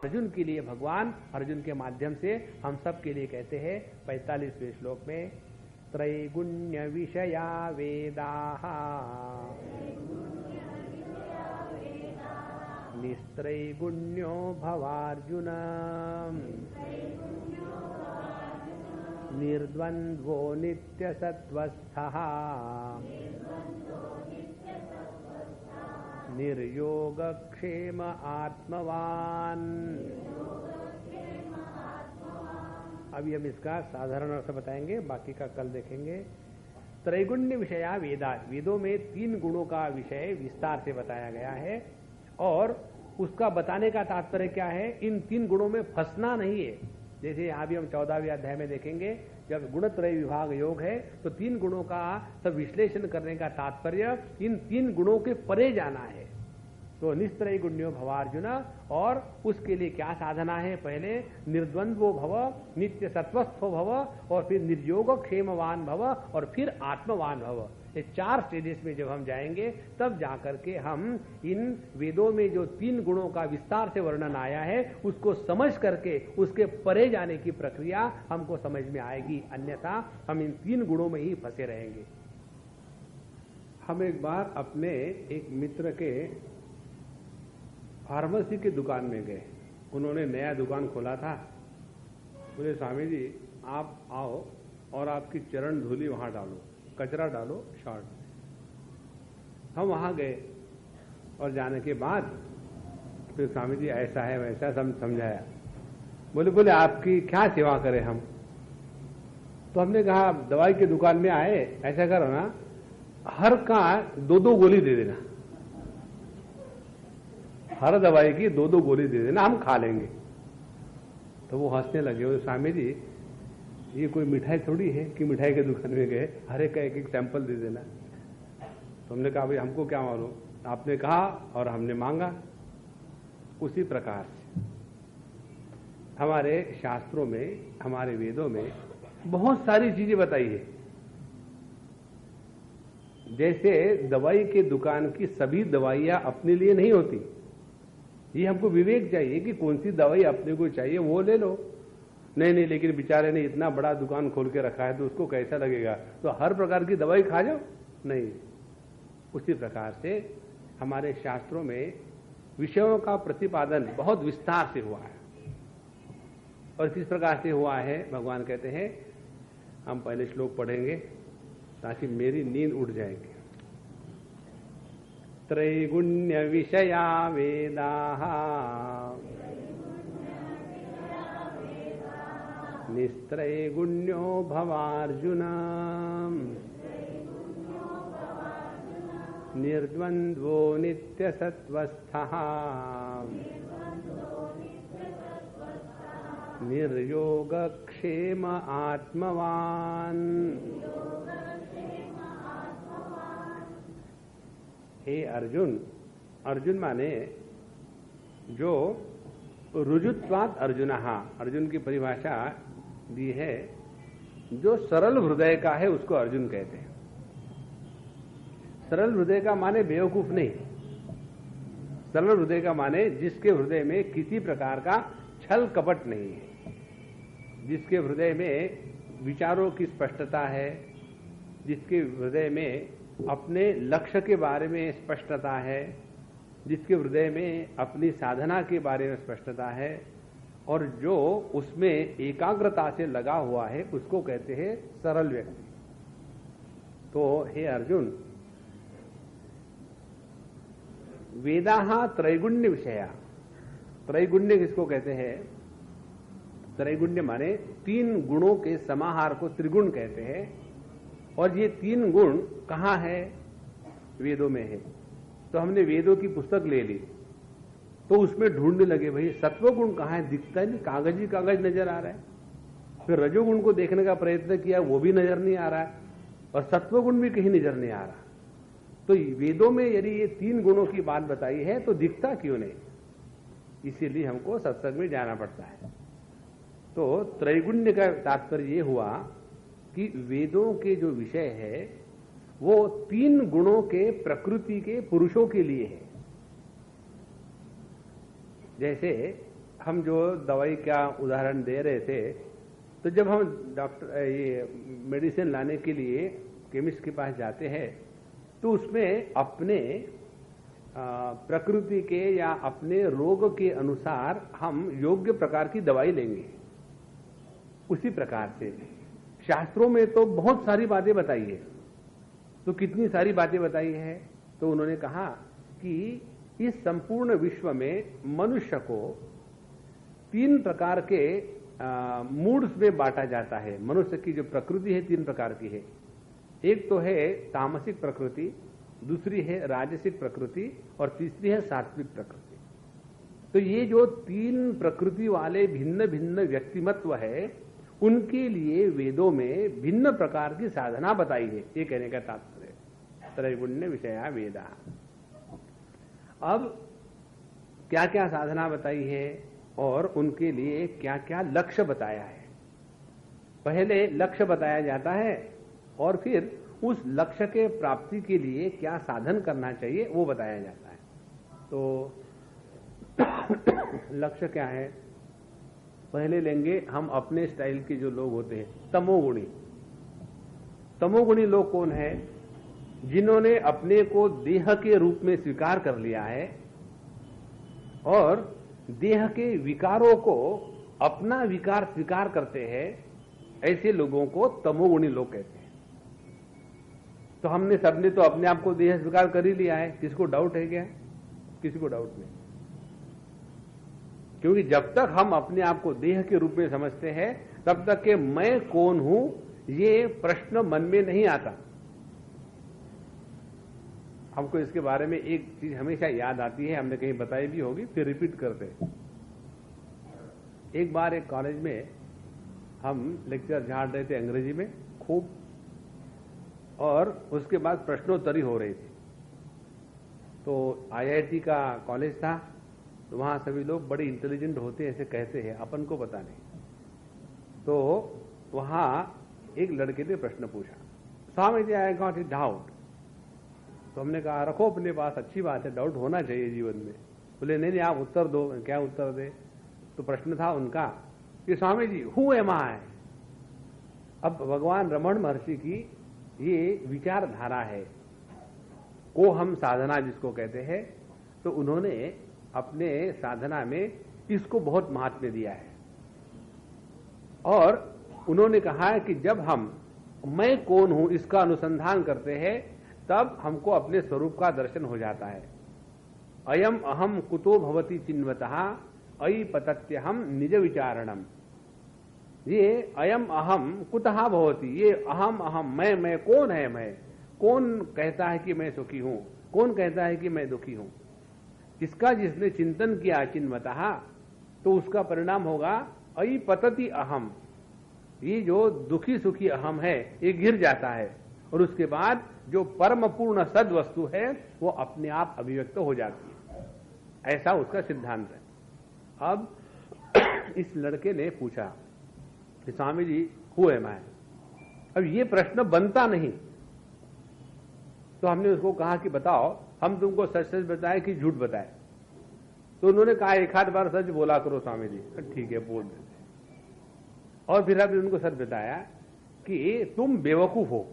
अर्जुन के लिए भगवान अर्जुन के माध्यम से हम सब के लिए कहते हैं 45वें श्लोक में, त्रैगुण्य विषया वेदाः निस्त्रैगुण्यो भवार्जुन निर्द्वन्द्वो नित्यसत्त्वस्थः निर्योगक्षेम आत्मवान। अभी हम इसका साधारण अर्थ बताएंगे, बाकी का कल देखेंगे। त्रैगुण्य विषया वेदा, वेदों में 3 गुणों का विषय विस्तार से बताया गया है और उसका बताने का तात्पर्य क्या है, इन 3 गुणों में फंसना नहीं है। जैसे यहाँ भी हम 14वें अध्याय में देखेंगे, जब गुणत्रय विभाग योग है तो 3 गुणों का सब विश्लेषण करने का तात्पर्य इन 3 गुणों के परे जाना है। तो निस्त्रय गुण्यो भवार्जुन, और उसके लिए क्या साधना है, पहले निर्द्वंद्वो भव, नित्य सत्वस्थो भव, और फिर निर्योग क्षेमवान भव, और फिर आत्मवान भव। ये 4 स्टेजेस में जब हम जाएंगे तब जाकर के हम इन वेदों में जो 3 गुणों का विस्तार से वर्णन आया है उसको समझ करके उसके परे जाने की प्रक्रिया हमको समझ में आएगी, अन्यथा हम इन 3 गुणों में ही फंसे रहेंगे। हम एक बार अपने एक मित्र के फार्मेसी की दुकान में गए, उन्होंने नया दुकान खोला था। बोले स्वामी जी आप आओ और आपकी चरण धूलि वहां डालो, कचरा डालो शॉर्ट। हम वहां गए और जाने के बाद फिर स्वामी जी ऐसा है वैसा समझाया। बोले आपकी क्या सेवा करें हम। तो हमने कहा दवाई की दुकान में आए, ऐसा करो ना, हर का 2-2 गोली दे देना, हर दवाई की 2-2 गोली दे देना, हम खा लेंगे। तो वो हंसने लगे, बोले स्वामी जी ये कोई मिठाई थोड़ी है कि मिठाई के दुकान में गए हर एक का एक सैंपल दे देना। तो हमने कहा भाई हमको क्या मालूम, आपने कहा और हमने मांगा। उसी प्रकार से हमारे शास्त्रों में, हमारे वेदों में बहुत सारी चीजें बताई है। जैसे दवाई के दुकान की सभी दवाइयां अपने लिए नहीं होती, ये हमको विवेक चाहिए कि कौन सी दवाई अपने को चाहिए वो ले लो। नहीं, लेकिन बेचारे ने इतना बड़ा दुकान खोल के रखा है तो उसको कैसा लगेगा, तो हर प्रकार की दवाई खा जाओ, नहीं। उसी प्रकार से हमारे शास्त्रों में विषयों का प्रतिपादन बहुत विस्तार से हुआ है और किस प्रकार से हुआ है भगवान कहते हैं, हम पहले श्लोक पढ़ेंगे ताकि मेरी नींद उड़ जाएगी। त्रैगुण्य विषया वेदाः निस्त्रैगुण्यो भवार्जुन निर्द्वन्द्वो नित्यसत्त्वस्थः निर्योगक्षेम आत्मवान। हे अर्जुन, अर्जुन माने जो रुजुत्वात् अर्जुनः, अर्जुन की परिभाषा दी है, जो सरल हृदय का है उसको अर्जुन कहते हैं। सरल हृदय का माने बेवकूफ नहीं, सरल हृदय का माने जिसके हृदय में किसी प्रकार का छल कपट नहीं है, जिसके हृदय में विचारों की स्पष्टता है, जिसके हृदय में अपने लक्ष्य के बारे में स्पष्टता है, जिसके हृदय में अपनी साधना के बारे में स्पष्टता है और जो उसमें एकाग्रता से लगा हुआ है उसको कहते हैं सरल व्यक्ति। तो हे अर्जुन, वेदाः त्रैगुण्य विषया, त्रैगुण्य किसको कहते हैं, त्रैगुण्य माने 3 गुणों के समाहार को त्रिगुण कहते हैं। और ये 3 गुण कहां है, वेदों में है। तो हमने वेदों की पुस्तक ले ली तो उसमें ढूंढने लगे भाई सत्वगुण कहां है, दिखता नहीं, कागज ही कागज नजर आ रहा है। फिर रजोगुण को देखने का प्रयत्न किया, वो भी नजर नहीं आ रहा है, और सत्वगुण भी कहीं नजर नहीं आ रहा। तो वेदों में यदि ये 3 गुणों की बात बताई है तो दिखता क्यों नहीं, इसीलिए हमको सत्संग में जाना पड़ता है। तो त्रैगुण्य का तात्पर्य ये हुआ कि वेदों के जो विषय है वो 3 गुणों के प्रकृति के पुरुषों के लिए है। जैसे हम जो दवाई का उदाहरण दे रहे थे, तो जब हम ये मेडिसिन लाने के लिए केमिस्ट के पास जाते हैं तो उसमें अपने प्रकृति के या अपने रोग के अनुसार हम योग्य प्रकार की दवाई लेंगे। उसी प्रकार से शास्त्रों में तो बहुत सारी बातें बताई है। तो कितनी सारी बातें बताई है? तो उन्होंने कहा कि इस संपूर्ण विश्व में मनुष्य को 3 प्रकार के मूड्स में बांटा जाता है। मनुष्य की जो प्रकृति है 3 प्रकार की है। एक तो है तामसिक प्रकृति, दूसरी है राजसिक प्रकृति और तीसरी है सात्विक प्रकृति। तो ये जो 3 प्रकृति वाले भिन्न भिन्न व्यक्तिमत्व है, उनके लिए वेदों में भिन्न प्रकार की साधना बताई है। ये कहने का तात्पर्य त्रैगुण्य विषया वेदा। अब क्या क्या साधना बताई है और उनके लिए क्या क्या लक्ष्य बताया है। पहले लक्ष्य बताया जाता है और फिर उस लक्ष्य के प्राप्ति के लिए क्या साधन करना चाहिए वो बताया जाता है। तो लक्ष्य क्या है? पहले लेंगे हम अपने स्टाइल के जो लोग होते हैं, तमोगुणी। तमोगुणी लोग कौन है? जिन्होंने अपने को देह के रूप में स्वीकार कर लिया है और देह के विकारों को अपना विकार स्वीकार करते हैं, ऐसे लोगों को तमोगुणी लोग कहते हैं। तो हमने सबने तो अपने आप को देह स्वीकार कर ही लिया है। किसको डाउट है क्या? किसी को डाउट नहीं, क्योंकि जब तक हम अपने आप को देह के रूप में समझते हैं तब तक के मैं कौन हूं ये प्रश्न मन में नहीं आता। हमको इसके बारे में एक चीज हमेशा याद आती है, हमने कहीं बताई भी होगी, फिर रिपीट करते हैं। एक बार एक कॉलेज में हम लेक्चर झाड़ रहे थे अंग्रेजी में खूब, और उसके बाद प्रश्नोत्तरी हो रही थी। तो IIT का कॉलेज था, तो वहां सभी लोग बड़े इंटेलिजेंट होते हैं ऐसे कहते हैं, अपन को पता नहीं। तो वहां एक लड़के ने प्रश्न पूछा, Swami ji I got a doubt. तो हमने कहा रखो अपने पास, अच्छी बात है, डाउट होना चाहिए जीवन में। बोले नहीं आप उत्तर दो। क्या उत्तर दे? तो प्रश्न था उनका कि स्वामी जी हु एम आई। अब भगवान रमण महर्षि की ये विचारधारा है, को हम साधना जिसको कहते हैं, तो उन्होंने अपने साधना में इसको बहुत महत्व दिया है। और उन्होंने कहा है कि जब हम मैं कौन हूं इसका अनुसंधान करते हैं तब हमको अपने स्वरूप का दर्शन हो जाता है। अयम अहम कुतो भवति चिन्वतः अयि पतत्यहम निज विचारणम। ये अयम अहम कुतः भवति, ये अहम अहम मैं कौन है? मैं कौन कहता है कि मैं सुखी हूं, कौन कहता है कि मैं दुखी हूं? इसका जिसने चिंतन किया चिन्वतः, तो उसका परिणाम होगा अयि पतति अहम। ये जो दुखी सुखी अहम है ये गिर जाता है और उसके बाद जो परम पूर्ण सद वस्तु है वो अपने आप अभिव्यक्त हो जाती है। ऐसा उसका सिद्धांत है। अब इस लड़के ने पूछा कि स्वामी जी हु एम आई। अब ये प्रश्न बनता नहीं, तो हमने उसको कहा कि बताओ हम तुमको सच सच बताए कि झूठ बताए। तो उन्होंने कहा एक आध बार सच बोला करो स्वामी जी। ठीक है बोल देते। और फिर हमने उनको सच बताया कि तुम बेवकूफ हो।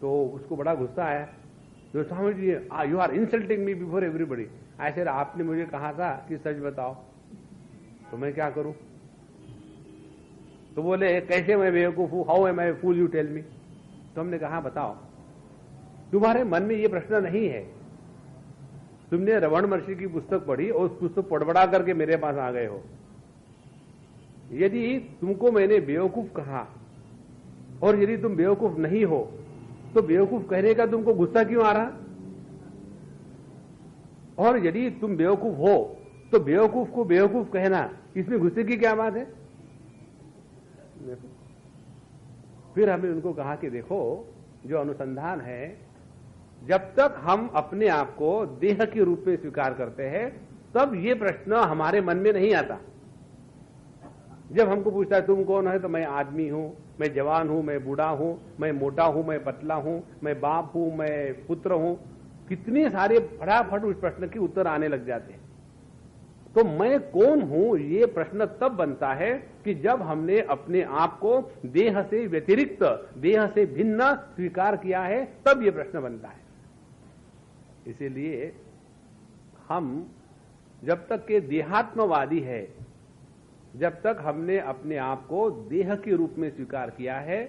तो उसको बड़ा गुस्सा आया। तो Swami ji you are insulting me before everybody. ऐसे आपने मुझे कहा था कि सच बताओ, तो मैं क्या करूं? तो बोले कैसे मैं बेवकूफ हूं, how am I fool you tell me. तो हमने कहा बताओ तुम्हारे मन में ये प्रश्न नहीं है, तुमने रमण महर्षि की पुस्तक पढ़ी और उस पुस्तक पढ़बड़ा करके मेरे पास आ गए हो। यदि तुमको मैंने बेवकूफ कहा और यदि तुम बेवकूफ नहीं हो तो बेवकूफ कहने का तुमको गुस्सा क्यों आ रहा? और यदि तुम बेवकूफ हो तो बेवकूफ को बेवकूफ कहना, इसमें गुस्से की क्या बात है? फिर हमने उनको कहा कि देखो जो अनुसंधान है, जब तक हम अपने आप को देह के रूप में स्वीकार करते हैं तब ये प्रश्न हमारे मन में नहीं आता। जब हमको पूछता है तुम कौन है, तो मैं आदमी हूं, मैं जवान हूं, मैं बूढ़ा हूं, मैं मोटा हूं, मैं पतला हूं, मैं बाप हूं, मैं पुत्र हूं, कितने सारे फटाफट उस प्रश्न के उत्तर आने लग जाते हैं। तो मैं कौन हूं, ये प्रश्न तब बनता है कि जब हमने अपने आप को देह से व्यतिरिक्त, देह से भिन्न स्वीकार किया है, तब ये प्रश्न बनता है। इसीलिए हम जब तक के देहात्मवादी है, जब तक हमने अपने आप को देह के रूप में स्वीकार किया है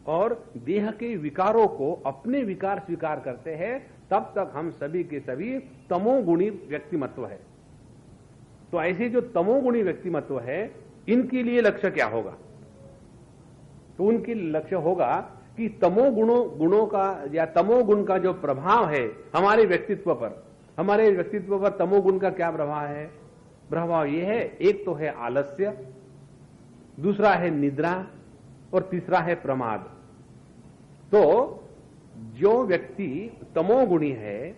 और देह के विकारों को अपने विकार स्वीकार करते हैं, तब तक हम सभी के सभी तमोगुणी व्यक्तिमत्व है। तो ऐसे जो तमोगुणी व्यक्तिमत्व है, इनके लिए लक्ष्य क्या होगा? तो उनके लक्ष्य होगा कि गुणों का या तमोगुण का जो प्रभाव है हमारे व्यक्तित्व पर, हमारे व्यक्तित्व पर तमोगुण का क्या प्रभाव है? प्रभाव यह है, एक तो है आलस्य, दूसरा है निद्रा और तीसरा है प्रमाद। तो जो व्यक्ति तमोगुणी है,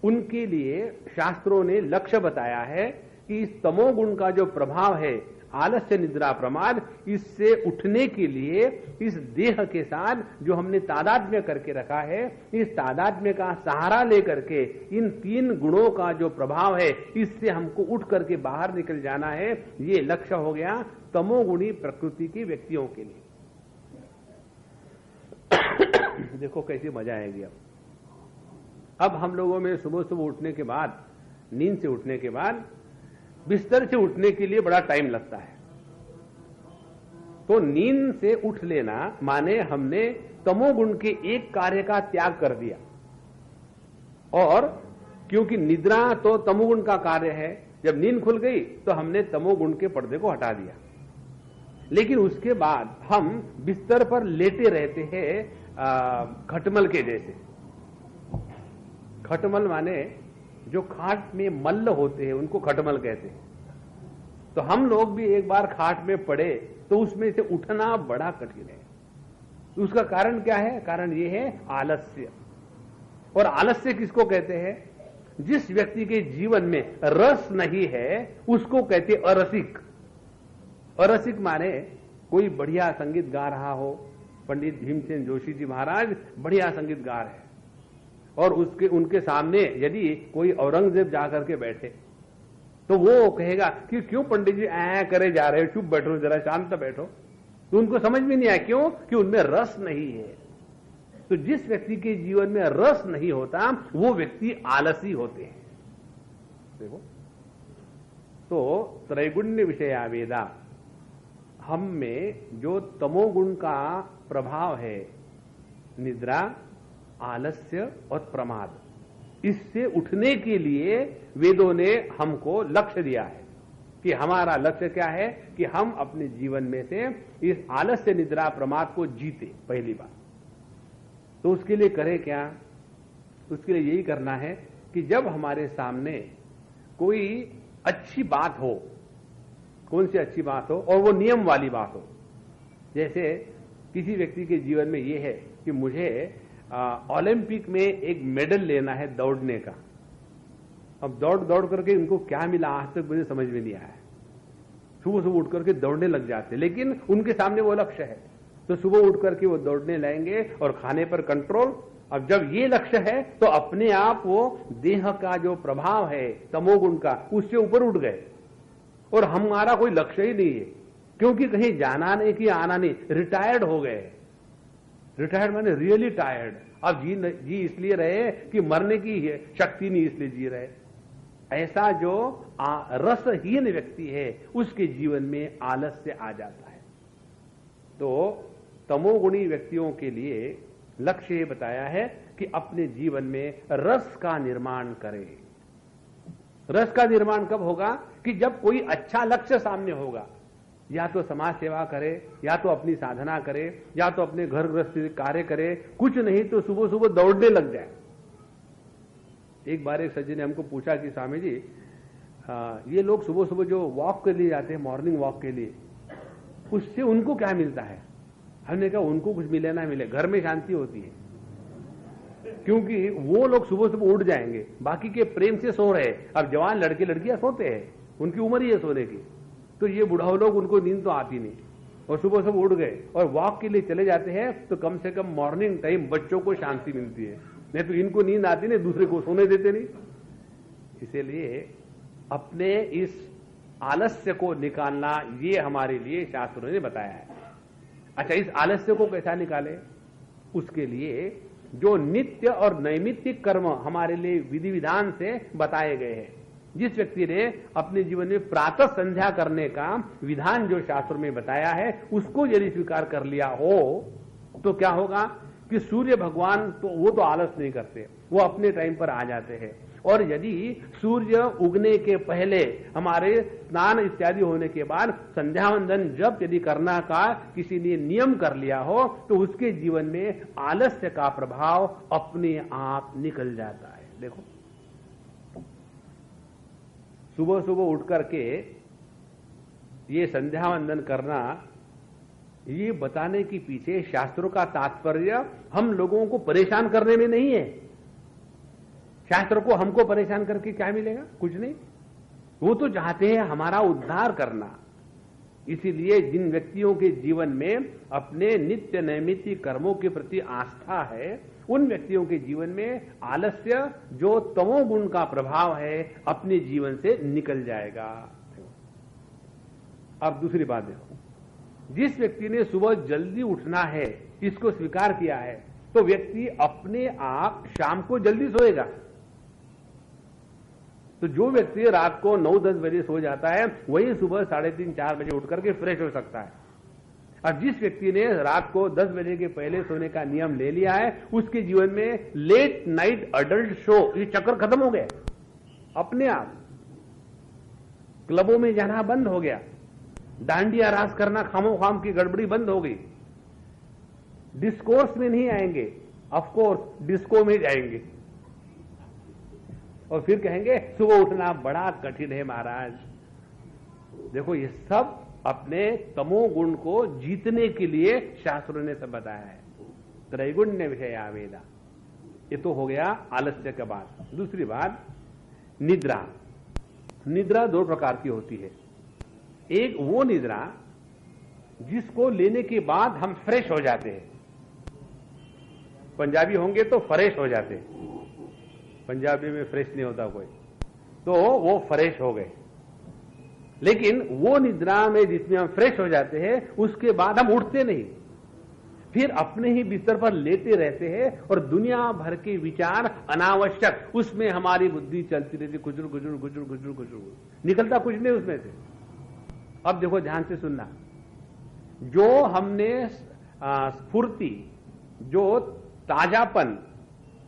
उनके लिए शास्त्रों ने लक्ष्य बताया है कि इस तमोगुण का जो प्रभाव है, आलस्य निद्रा प्रमाद, इससे उठने के लिए इस देह के साथ जो हमने तादात्म्य करके रखा है, इस तादात्म्य का सहारा लेकर के इन तीन गुणों का जो प्रभाव है, इससे हमको उठ करके बाहर निकल जाना है। ये लक्ष्य हो गया तमोगुणी प्रकृति के व्यक्तियों के लिए। देखो कैसी मजा आएगी। अब हम लोगों में सुबह सुबह उठने के बाद, नींद से उठने के बाद बिस्तर से उठने के लिए बड़ा टाइम लगता है। तो नींद से उठ लेना माने हमने तमोगुण के एक कार्य का त्याग कर दिया, और क्योंकि निद्रा तो तमोगुण का कार्य है, जब नींद खुल गई तो हमने तमोगुण के पर्दे को हटा दिया। लेकिन उसके बाद हम बिस्तर पर लेटे रहते हैं खटमल के जैसे। खटमल माने जो खाट में मल्ल होते हैं उनको खटमल कहते हैं। तो हम लोग भी एक बार खाट में पड़े तो उसमें से उठना बड़ा कठिन है। उसका कारण क्या है? कारण यह है आलस्य। और आलस्य किसको कहते हैं? जिस व्यक्ति के जीवन में रस नहीं है उसको कहते अरसिक। अरसिक माने कोई बढ़िया संगीत गा रहा हो, पंडित भीमसेन जोशी जी महाराज बढ़िया संगीतकार है, और उनके सामने यदि कोई औरंगजेब जाकर के बैठे तो वो कहेगा कि क्यों पंडित जी ऐ करे जा रहे हो, चुप बैठो, जरा शांत बैठो। तो उनको समझ में नहीं आया, क्यों? कि उनमें रस नहीं है। तो जिस व्यक्ति के जीवन में रस नहीं होता वो व्यक्ति आलसी होते हैं। देखो, तो त्रैगुण्य विषया वेदा, हम में जो तमोगुण का प्रभाव है, निद्रा, आलस्य और प्रमाद, इससे उठने के लिए वेदों ने हमको लक्ष्य दिया है कि हमारा लक्ष्य क्या है कि हम अपने जीवन में से इस आलस्य निद्रा प्रमाद को जीते। पहली बात तो उसके लिए करें क्या? उसके लिए यही करना है कि जब हमारे सामने कोई अच्छी बात हो, कौन सी अच्छी बात हो, और वो नियम वाली बात हो। जैसे किसी व्यक्ति के जीवन में ये है कि मुझे ओलंपिक में एक मेडल लेना है दौड़ने का। अब दौड़ करके इनको क्या मिला आज तक मुझे समझ में नहीं आया। सुबह सुबह उठ करके दौड़ने लग जाते, लेकिन उनके सामने वो लक्ष्य है, तो सुबह उठ करके वो दौड़ने लगेंगे और खाने पर कंट्रोल। अब जब ये लक्ष्य है तो अपने आप वो देह का जो प्रभाव है तमोगुण का, उससे ऊपर उठ गए, और हमारा कोई लक्ष्य ही नहीं है, क्योंकि कहीं जाना नहीं कि आना नहीं, रिटायर्ड हो गए। रिटायर्ड माने रियली टायर्ड। अब जी इसलिए रहे कि मरने की शक्ति नहीं, इसलिए जी रहे। ऐसा जो रसहीन व्यक्ति है उसके जीवन में आलस्य आ जाता है। तो तमोगुणी व्यक्तियों के लिए लक्ष्य बताया है कि अपने जीवन में रस का निर्माण करें। रस का निर्माण कब होगा? कि जब कोई अच्छा लक्ष्य सामने होगा, या तो समाज सेवा करे, या तो अपनी साधना करे, या तो अपने घर गृहस्थी कार्य करे, कुछ नहीं तो सुबह सुबह दौड़ने लग जाए। एक बार एक सज्जन ने हमको पूछा कि स्वामी जी, ये लोग सुबह सुबह जो वॉक के लिए जाते हैं, मॉर्निंग वॉक के लिए, उससे उनको क्या मिलता है? हमने कहा उनको कुछ मिले ना मिले, घर में शांति होती है, क्योंकि वो लोग सुबह सुबह उठ जाएंगे, बाकी के प्रेम से सो रहे। अब जवान लड़के लड़कियां सोते हैं, उनकी उम्र ही है सोने की, तो ये बुढ़ाओ लोग, उनको नींद तो आती नहीं, और सुबह सुबह उठ गए और वॉक के लिए चले जाते हैं, तो कम से कम मॉर्निंग टाइम बच्चों को शांति मिलती है, नहीं तो इनको नींद आती नहीं, दूसरे को सोने देते नहीं। इसीलिए अपने इस आलस्य को निकालना, ये हमारे लिए शास्त्रों ने बताया है। अच्छा, इस आलस्य को कैसा निकाले? उसके लिए जो नित्य और नैमित्तिक कर्म हमारे लिए विधि विधान से बताए गए हैं, जिस व्यक्ति ने अपने जीवन में प्रातः संध्या करने का विधान जो शास्त्रों में बताया है, उसको यदि स्वीकार कर लिया हो तो क्या होगा कि सूर्य भगवान तो वो तो आलस नहीं करते, वो अपने टाइम पर आ जाते हैं। और यदि सूर्य उगने के पहले हमारे स्नान इत्यादि होने के बाद संध्या वंदन जब यदि करना का किसी ने नियम कर लिया हो तो उसके जीवन में आलस्य का प्रभाव अपने आप निकल जाता है। देखो, सुबह सुबह उठ करके ये संध्या वंदन करना, ये बताने के पीछे शास्त्रों का तात्पर्य हम लोगों को परेशान करने में नहीं है। शास्त्र को हमको परेशान करके क्या मिलेगा? कुछ नहीं। वो तो चाहते हैं हमारा उद्धार करना। इसीलिए जिन व्यक्तियों के जीवन में अपने नित्य नैमित्तिक कर्मों के प्रति आस्था है, उन व्यक्तियों के जीवन में आलस्य जो तमोगुण का प्रभाव है अपने जीवन से निकल जाएगा। अब दूसरी बात देखो, जिस व्यक्ति ने सुबह जल्दी उठना है, इसको स्वीकार किया है, तो व्यक्ति अपने आप शाम को जल्दी सोएगा। तो जो व्यक्ति रात को 9-10 बजे सो जाता है, वही सुबह 3:30-4 बजे उठ करके फ्रेश हो सकता है। और जिस व्यक्ति ने रात को 10 बजे के पहले सोने का नियम ले लिया है, उसके जीवन में लेट नाइट अडल्ट शो, ये चक्कर खत्म हो गया अपने आप। क्लबों में जाना बंद हो गया, डांडिया रास करना खामोखाम की गड़बड़ी बंद हो गई, डिस्कोर्स में नहीं आएंगे, ऑफकोर्स डिस्को में जाएंगे और फिर कहेंगे सुबह उठना बड़ा कठिन है महाराज। देखो, ये सब अपने तमोगुण को जीतने के लिए शास्त्रों ने सब बताया है। त्रैगुण्य विषया वेदा, ये तो हो गया आलस्य का बात। दूसरी बात, निद्रा। निद्रा 2 प्रकार की होती है। एक वो निद्रा जिसको लेने के बाद हम फ्रेश हो जाते हैं। पंजाबी होंगे तो फ्रेश हो जाते हैं, पंजाबी में फ्रेश नहीं होता कोई, तो वो फ्रेश हो गए। लेकिन वो निद्रा में जिसमें हम फ्रेश हो जाते हैं, उसके बाद हम उठते नहीं, फिर अपने ही बिस्तर पर लेटे रहते हैं और दुनिया भर के विचार अनावश्यक उसमें हमारी बुद्धि चलती रहती, गुजुर गुजुर गुजुर गुजुर गुजुर, निकलता कुछ नहीं उसमें से। अब देखो, ध्यान से सुनना, जो हमने स्फूर्ति, जो ताजापन,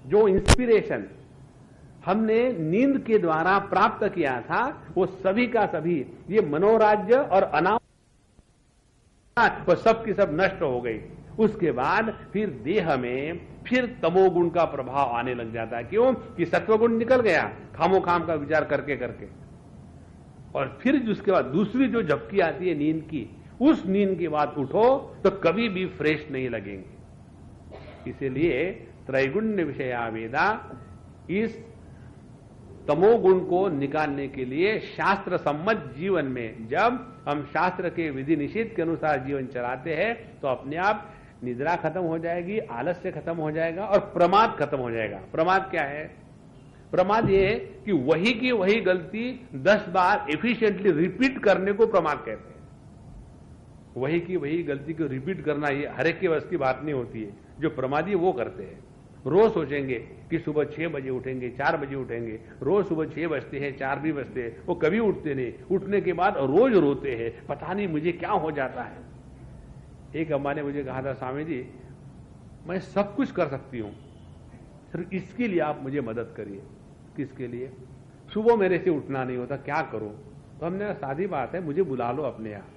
जो इंस्पिरेशन हमने नींद के द्वारा प्राप्त किया था, वो सभी का सभी ये मनोराज्य और अनाव वो सब की सब नष्ट हो गई। उसके बाद फिर देह में फिर तमोगुण का प्रभाव आने लग जाता है। क्यों? कि सत्वगुण निकल गया खामो खाम का विचार करके करके। और फिर उसके बाद दूसरी जो झपकी आती है नींद की, उस नींद के बाद उठो तो कभी भी फ्रेश नहीं लगेंगे। इसीलिए त्रैगुण्य विषया वेदा, इस तमोगुण को निकालने के लिए शास्त्र सम्मत जीवन में जब हम शास्त्र के विधि निषेध के अनुसार जीवन चलाते हैं तो अपने आप निद्रा खत्म हो जाएगी, आलस्य खत्म हो जाएगा और प्रमाद खत्म हो जाएगा। प्रमाद क्या है? प्रमाद ये कि वही की वही गलती 10 बार एफिशिएंटली रिपीट करने को प्रमाद कहते हैं। वही की वही गलती को रिपीट करना ये हर एक के बस की बात नहीं होती है। जो प्रमादी वो करते हैं। रोज सोचेंगे कि सुबह 6 बजे उठेंगे, 4 बजे उठेंगे, रोज सुबह 6 बजते हैं, 4 भी बजते हैं, वो कभी उठते नहीं। उठने के बाद रोज रोते हैं, पता नहीं मुझे क्या हो जाता है। एक अम्मा ने मुझे कहा था, स्वामी जी मैं सब कुछ कर सकती हूं, सिर्फ इसके लिए आप मुझे मदद करिए। किसके लिए? सुबह मेरे से उठना नहीं होता, क्या करूं? तो हमने कहा सादी बात है, मुझे बुला लो अपने यहाँ।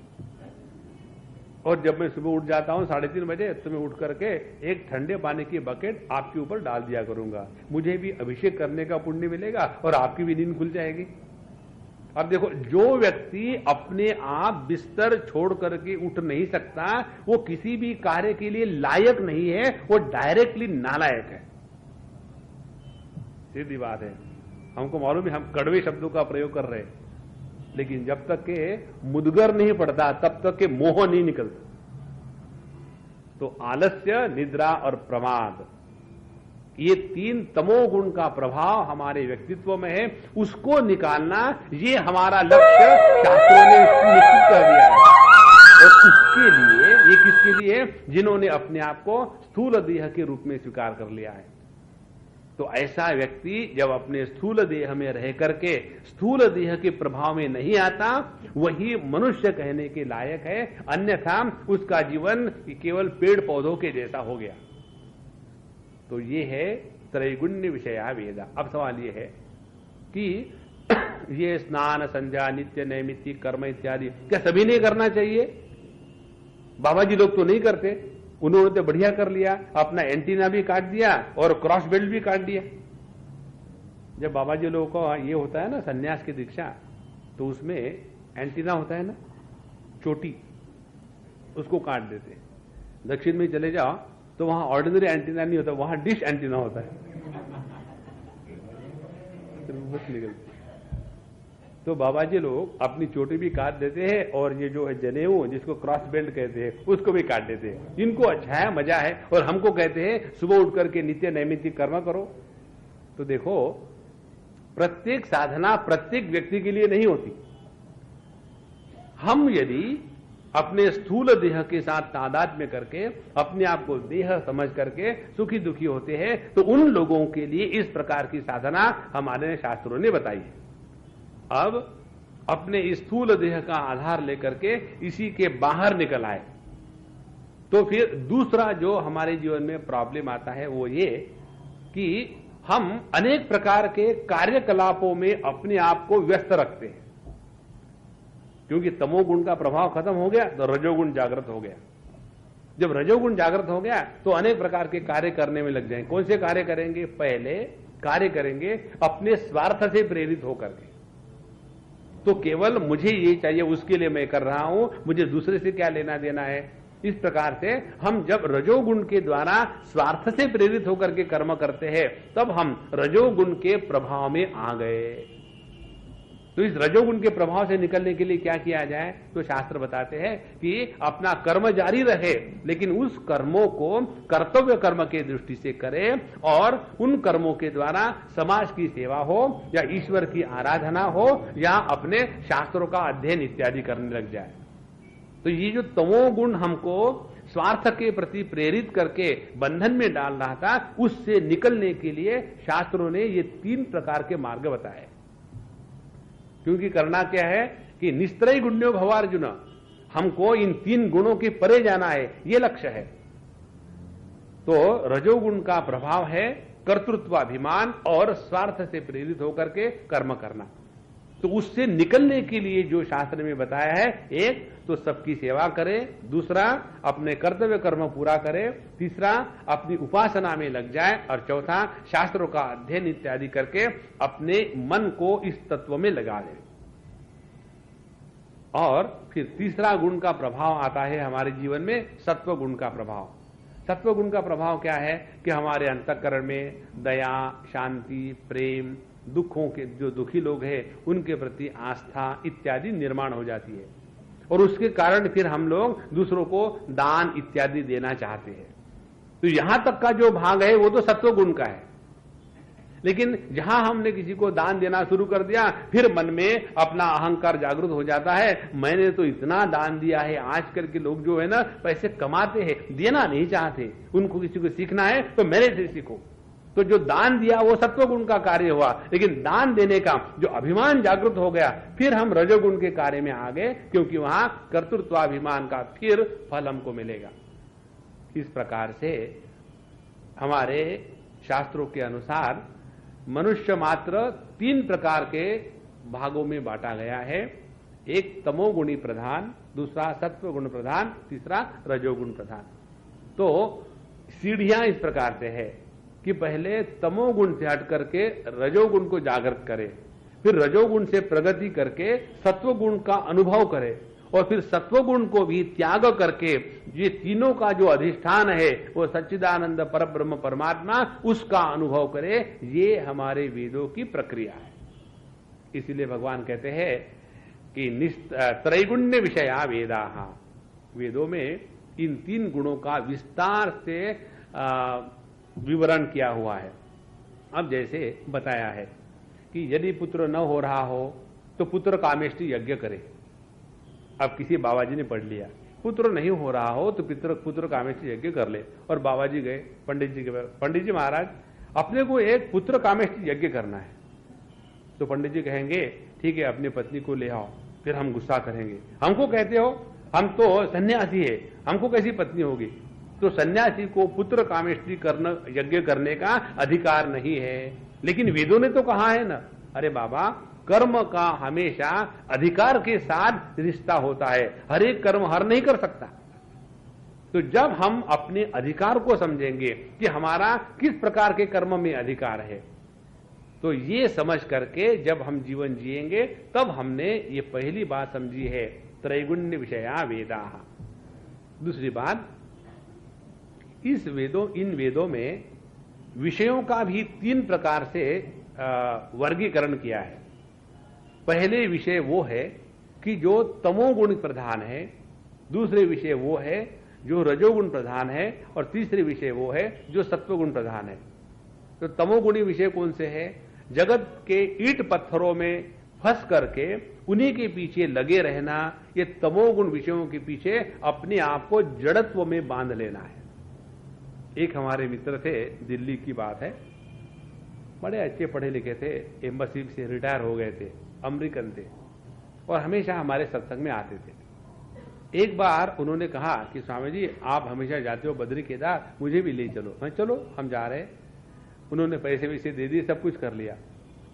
और जब मैं सुबह उठ जाता हूं 3:30 बजे, तो मैं उठ करके एक ठंडे पानी की बकेट आपके ऊपर डाल दिया करूंगा, मुझे भी अभिषेक करने का पुण्य मिलेगा और आपकी भी नींद खुल जाएगी। अब देखो, जो व्यक्ति अपने आप बिस्तर छोड़ करके उठ नहीं सकता, वो किसी भी कार्य के लिए लायक नहीं है, वो डायरेक्टली नालायक है। सीधी बात है। हमको मालूम है हम कड़वे शब्दों का प्रयोग कर रहे हैं, लेकिन जब तक के मुदगर नहीं पड़ता तब तक के मोह नहीं निकलता। तो आलस्य, निद्रा और प्रमाद, ये 3 तमोगुण का प्रभाव हमारे व्यक्तित्व में है, उसको निकालना ये हमारा लक्ष्य शास्त्रों ने निश्चित कर दिया है। और उसके लिए ये किसके लिए? जिन्होंने अपने आप को स्थूल देह के रूप में स्वीकार कर लिया है। तो ऐसा व्यक्ति जब अपने स्थूल देह में रह करके स्थूल देह के प्रभाव में नहीं आता, वही मनुष्य कहने के लायक है, अन्यथा उसका जीवन केवल पेड़ पौधों के जैसा हो गया। तो ये है त्रैगुण्य विषया वेदा। अब सवाल ये है कि ये स्नान, संध्या, नित्य नैमित्तिक कर्म इत्यादि क्या सभी ने करना चाहिए? बाबा जी लोग तो नहीं करते, उन्होंने तो बढ़िया कर लिया, अपना एंटीना भी काट दिया और क्रॉस बेल्ट भी काट दिया। जब बाबा जी लोगों को ये होता है ना सन्यास की दीक्षा, तो उसमें एंटीना होता है ना, चोटी, उसको काट देते। दक्षिण में चले जाओ तो वहां ऑर्डिनरी एंटीना नहीं होता, वहां डिश एंटीना होता है। बस निकल। तो बाबा जी लोग अपनी चोटी भी काट देते हैं और ये जो है जनेऊ, जिसको क्रॉस बेल्ट कहते हैं, उसको भी काट देते हैं। इनको अच्छा है, मजा है, और हमको कहते हैं सुबह उठ करके नित्य नैमित्तिक कर्म करो। तो देखो, प्रत्येक साधना प्रत्येक व्यक्ति के लिए नहीं होती। हम यदि अपने स्थूल देह के साथ तादात्म्य करके अपने आप को देह समझ करके सुखी दुखी होते हैं, तो उन लोगों के लिए इस प्रकार की साधना हमारे शास्त्रों ने बताई है। अब अपने स्थूल देह का आधार लेकर के इसी के बाहर निकल आए, तो फिर दूसरा जो हमारे जीवन में प्रॉब्लम आता है वो ये कि हम अनेक प्रकार के कार्यकलापों में अपने आप को व्यस्त रखते हैं। क्योंकि तमोगुण का प्रभाव खत्म हो गया तो रजोगुण जागृत हो गया। जब रजोगुण जागृत हो गया तो अनेक प्रकार के कार्य करने में लग जाएंगे। कौन से कार्य करेंगे? पहले कार्य करेंगे अपने स्वार्थ से प्रेरित होकर के। तो केवल मुझे ये चाहिए, उसके लिए मैं कर रहा हूं, मुझे दूसरे से क्या लेना देना है। इस प्रकार से हम जब रजोगुण के द्वारा स्वार्थ से प्रेरित होकर के कर्म करते हैं, तब हम रजोगुण के प्रभाव में आ गए। तो इस रजोगुण के प्रभाव से निकलने के लिए क्या किया जाए? तो शास्त्र बताते हैं कि अपना कर्म जारी रहे, लेकिन उस कर्मों को कर्तव्य कर्म के दृष्टि से करे और उन कर्मों के द्वारा समाज की सेवा हो या ईश्वर की आराधना हो या अपने शास्त्रों का अध्ययन इत्यादि करने लग जाए। तो ये जो तमोगुण हमको स्वार्थ के प्रति प्रेरित करके बंधन में डाल रहा था, उससे निकलने के लिए शास्त्रों ने ये 3 प्रकार के मार्ग बताए। क्योंकि करना क्या है कि निस्त्रय गुण्यो भवार्जुन, हमको इन 3 गुणों के परे जाना है, ये लक्ष्य है। तो रजोगुण का प्रभाव है कर्तृत्वाभिमान और स्वार्थ से प्रेरित होकर के कर्म करना। तो उससे निकलने के लिए जो शास्त्र में बताया है, एक तो सबकी सेवा करे, दूसरा अपने कर्तव्य कर्म पूरा करे, तीसरा अपनी उपासना में लग जाए, और चौथा शास्त्रों का अध्ययन इत्यादि करके अपने मन को इस तत्व में लगा दे। और फिर तीसरा गुण का प्रभाव आता है हमारे जीवन में, सत्व गुण का प्रभाव। सत्व गुण का प्रभाव क्या है कि हमारे अंतःकरण में दया, शांति, प्रेम, दुखों के जो दुखी लोग हैं उनके प्रति आस्था इत्यादि निर्माण हो जाती है, और उसके कारण फिर हम लोग दूसरों को दान इत्यादि देना चाहते हैं। तो यहां तक का जो भाग है वो तो सत्व गुण का है। लेकिन जहां हमने किसी को दान देना शुरू कर दिया, फिर मन में अपना अहंकार जागृत हो जाता है, मैंने तो इतना दान दिया है। आजकल के लोग जो है ना पैसे कमाते हैं, देना नहीं चाहते, उनको किसी को सीखना है तो मेरे से सीखो। तो जो दान दिया वो सत्वगुण का कार्य हुआ, लेकिन दान देने का जो अभिमान जागृत हो गया, फिर हम रजोगुण के कार्य में आ गए, क्योंकि वहां कर्तृत्वाभिमान का फिर फल हमको मिलेगा। इस प्रकार से हमारे शास्त्रों के अनुसार मनुष्य मात्र 3 प्रकार के भागों में बांटा गया है। एक तमोगुणी प्रधान, दूसरा सत्वगुण प्रधान, तीसरा रजोगुण प्रधान। तो सीढ़ियां इस प्रकार से है कि पहले तमोगुण से हट करके रजोगुण को जागृत करे, फिर रजोगुण से प्रगति करके सत्वगुण का अनुभव करे, और फिर सत्वगुण को भी त्याग करके ये तीनों का जो अधिष्ठान है वो सच्चिदानंद परब्रह्म परमात्मा, उसका अनुभव करे। ये हमारे वेदों की प्रक्रिया है। इसीलिए भगवान कहते हैं कि त्रैगुण्य विषया वेदाः। वेदों में इन 3 गुणों का विस्तार से विवरण किया हुआ है। अब जैसे बताया है कि यदि पुत्र न हो रहा हो तो पुत्र कामेष्टि यज्ञ करे। अब किसी बाबा जी ने पढ़ लिया, पुत्र नहीं हो रहा हो तो पुत्र कामेष्टि यज्ञ कर ले, और बाबा जी गए पंडित जी के पास, पंडित जी महाराज अपने को एक पुत्र कामेष्टि यज्ञ करना है। तो पंडित जी कहेंगे ठीक है, अपनी पत्नी को ले आओ। फिर हम गुस्सा करेंगे, हमको कहते हो, हम तो सन्यासी है, हमको कैसी पत्नी होगी। तो सन्यासी को पुत्र कामेष्टि यज्ञ करने का अधिकार नहीं है। लेकिन वेदों ने तो कहा है ना, अरे बाबा कर्म का हमेशा अधिकार के साथ रिश्ता होता है, हर एक कर्म हर नहीं कर सकता। तो जब हम अपने अधिकार को समझेंगे कि हमारा किस प्रकार के कर्म में अधिकार है, तो ये समझ करके जब हम जीवन जिएंगे तब हमने ये पहली बात समझी है, त्रैगुण्य विषया वेदाः। दूसरी बात, इन वेदों में विषयों का भी 3 प्रकार से वर्गीकरण किया है। पहले विषय वो है कि जो तमोगुण प्रधान है, दूसरे विषय वो है जो रजोगुण प्रधान है, और तीसरे विषय वो है जो सत्वगुण प्रधान है। तो तमोगुणी विषय कौन से है? जगत के ईंट पत्थरों में फंस करके उन्हीं के पीछे लगे रहना, ये तमोगुण विषयों के पीछे अपने आप को जड़त्व में बांध लेना है। एक हमारे मित्र थे, दिल्ली की बात है, बड़े अच्छे पढ़े लिखे थे, एम्बेसी से रिटायर हो गए थे, अमेरिकन थे, और हमेशा हमारे सत्संग में आते थे। एक बार उन्होंने कहा कि स्वामी जी आप हमेशा जाते हो बद्री केदार, मुझे भी ले चलो। मैं चलो हम जा रहे। उन्होंने पैसे वैसे दे दिए, सब कुछ कर लिया,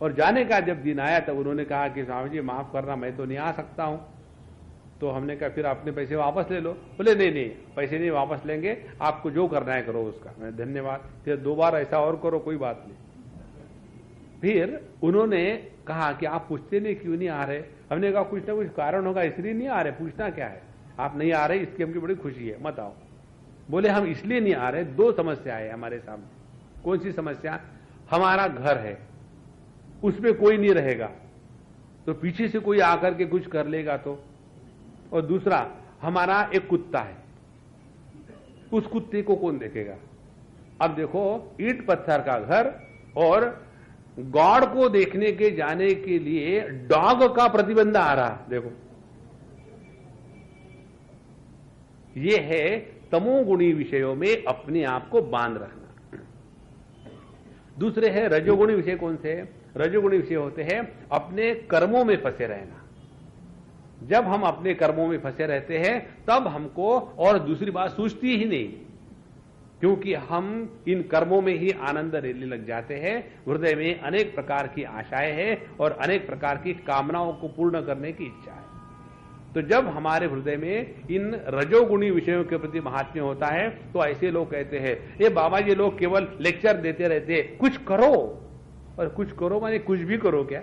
और जाने का जब दिन आया तब उन्होंने कहा कि स्वामी जी माफ करना, मैं तो नहीं आ सकता हूं। तो हमने कहा फिर अपने पैसे वापस ले लो। बोले नहीं, पैसे नहीं वापस लेंगे, आपको जो करना है करो उसका। मैं धन्यवाद, फिर 2 बार ऐसा और करो, कोई बात नहीं। फिर उन्होंने कहा कि आप पूछते नहीं क्यों नहीं आ रहे। हमने कहा कुछ ना कुछ कारण होगा इसलिए नहीं आ रहे, पूछना क्या है, आप नहीं आ रहे इसकी हमकी बड़ी खुशी है, मत आओ। बोले हम इसलिए नहीं आ रहे, 2 समस्या है हमारे सामने। कौन सी समस्या? हमारा घर है, उसमें कोई नहीं रहेगा तो पीछे से कोई आकर के कुछ कर लेगा तो, और दूसरा हमारा एक कुत्ता है, उस कुत्ते को कौन देखेगा। अब देखो, ईंट पत्थर का घर और गॉड को देखने के जाने के लिए डॉग का प्रतिबंध आ रहा। देखो, ये है तमोगुणी विषयों में अपने आप को बांध रखना। दूसरे है रजोगुणी विषय। कौन से? रजोगुणी विषय होते हैं अपने कर्मों में फंसे रहना। जब हम अपने कर्मों में फंसे रहते हैं तब हमको और दूसरी बात सूझती ही नहीं, क्योंकि हम इन कर्मों में ही आनंद लेने लग जाते हैं। हृदय में अनेक प्रकार की आशाएं हैं और अनेक प्रकार की कामनाओं को पूर्ण करने की इच्छा है। तो जब हमारे हृदय में इन रजोगुणी विषयों के प्रति महात्म्य होता है तो ऐसे लोग कहते हैं, ये बाबा जी लोग केवल लेक्चर देते रहते, कुछ करो। और कुछ करो माने कुछ भी करो क्या?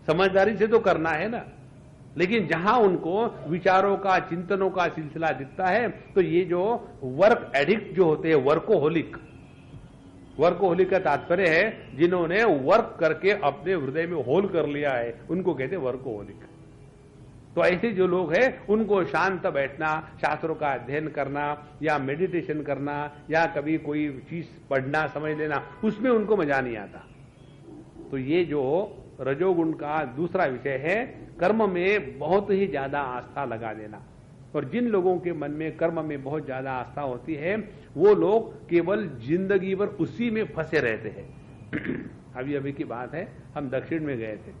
समझदारी से तो करना है ना। लेकिन जहां उनको विचारों का, चिंतनों का सिलसिला दिखता है तो ये जो वर्क एडिक्ट जो होते हैं, वर्कोहोलिक का तात्पर्य है जिन्होंने वर्क करके अपने हृदय में होल कर लिया है, उनको कहते हैं वर्कोहोलिक। तो ऐसे जो लोग हैं उनको शांत बैठना, शास्त्रों का अध्ययन करना या मेडिटेशन करना या कभी कोई चीज पढ़ना, समझ लेना, उसमें उनको मजा नहीं आता। तो ये जो रजोगुण का दूसरा विषय है, कर्म में बहुत ही ज्यादा आस्था लगा देना। और जिन लोगों के मन में कर्म में बहुत ज्यादा आस्था होती है वो लोग केवल जिंदगी भर उसी में फंसे रहते हैं। अभी अभी की बात है, हम दक्षिण में गए थे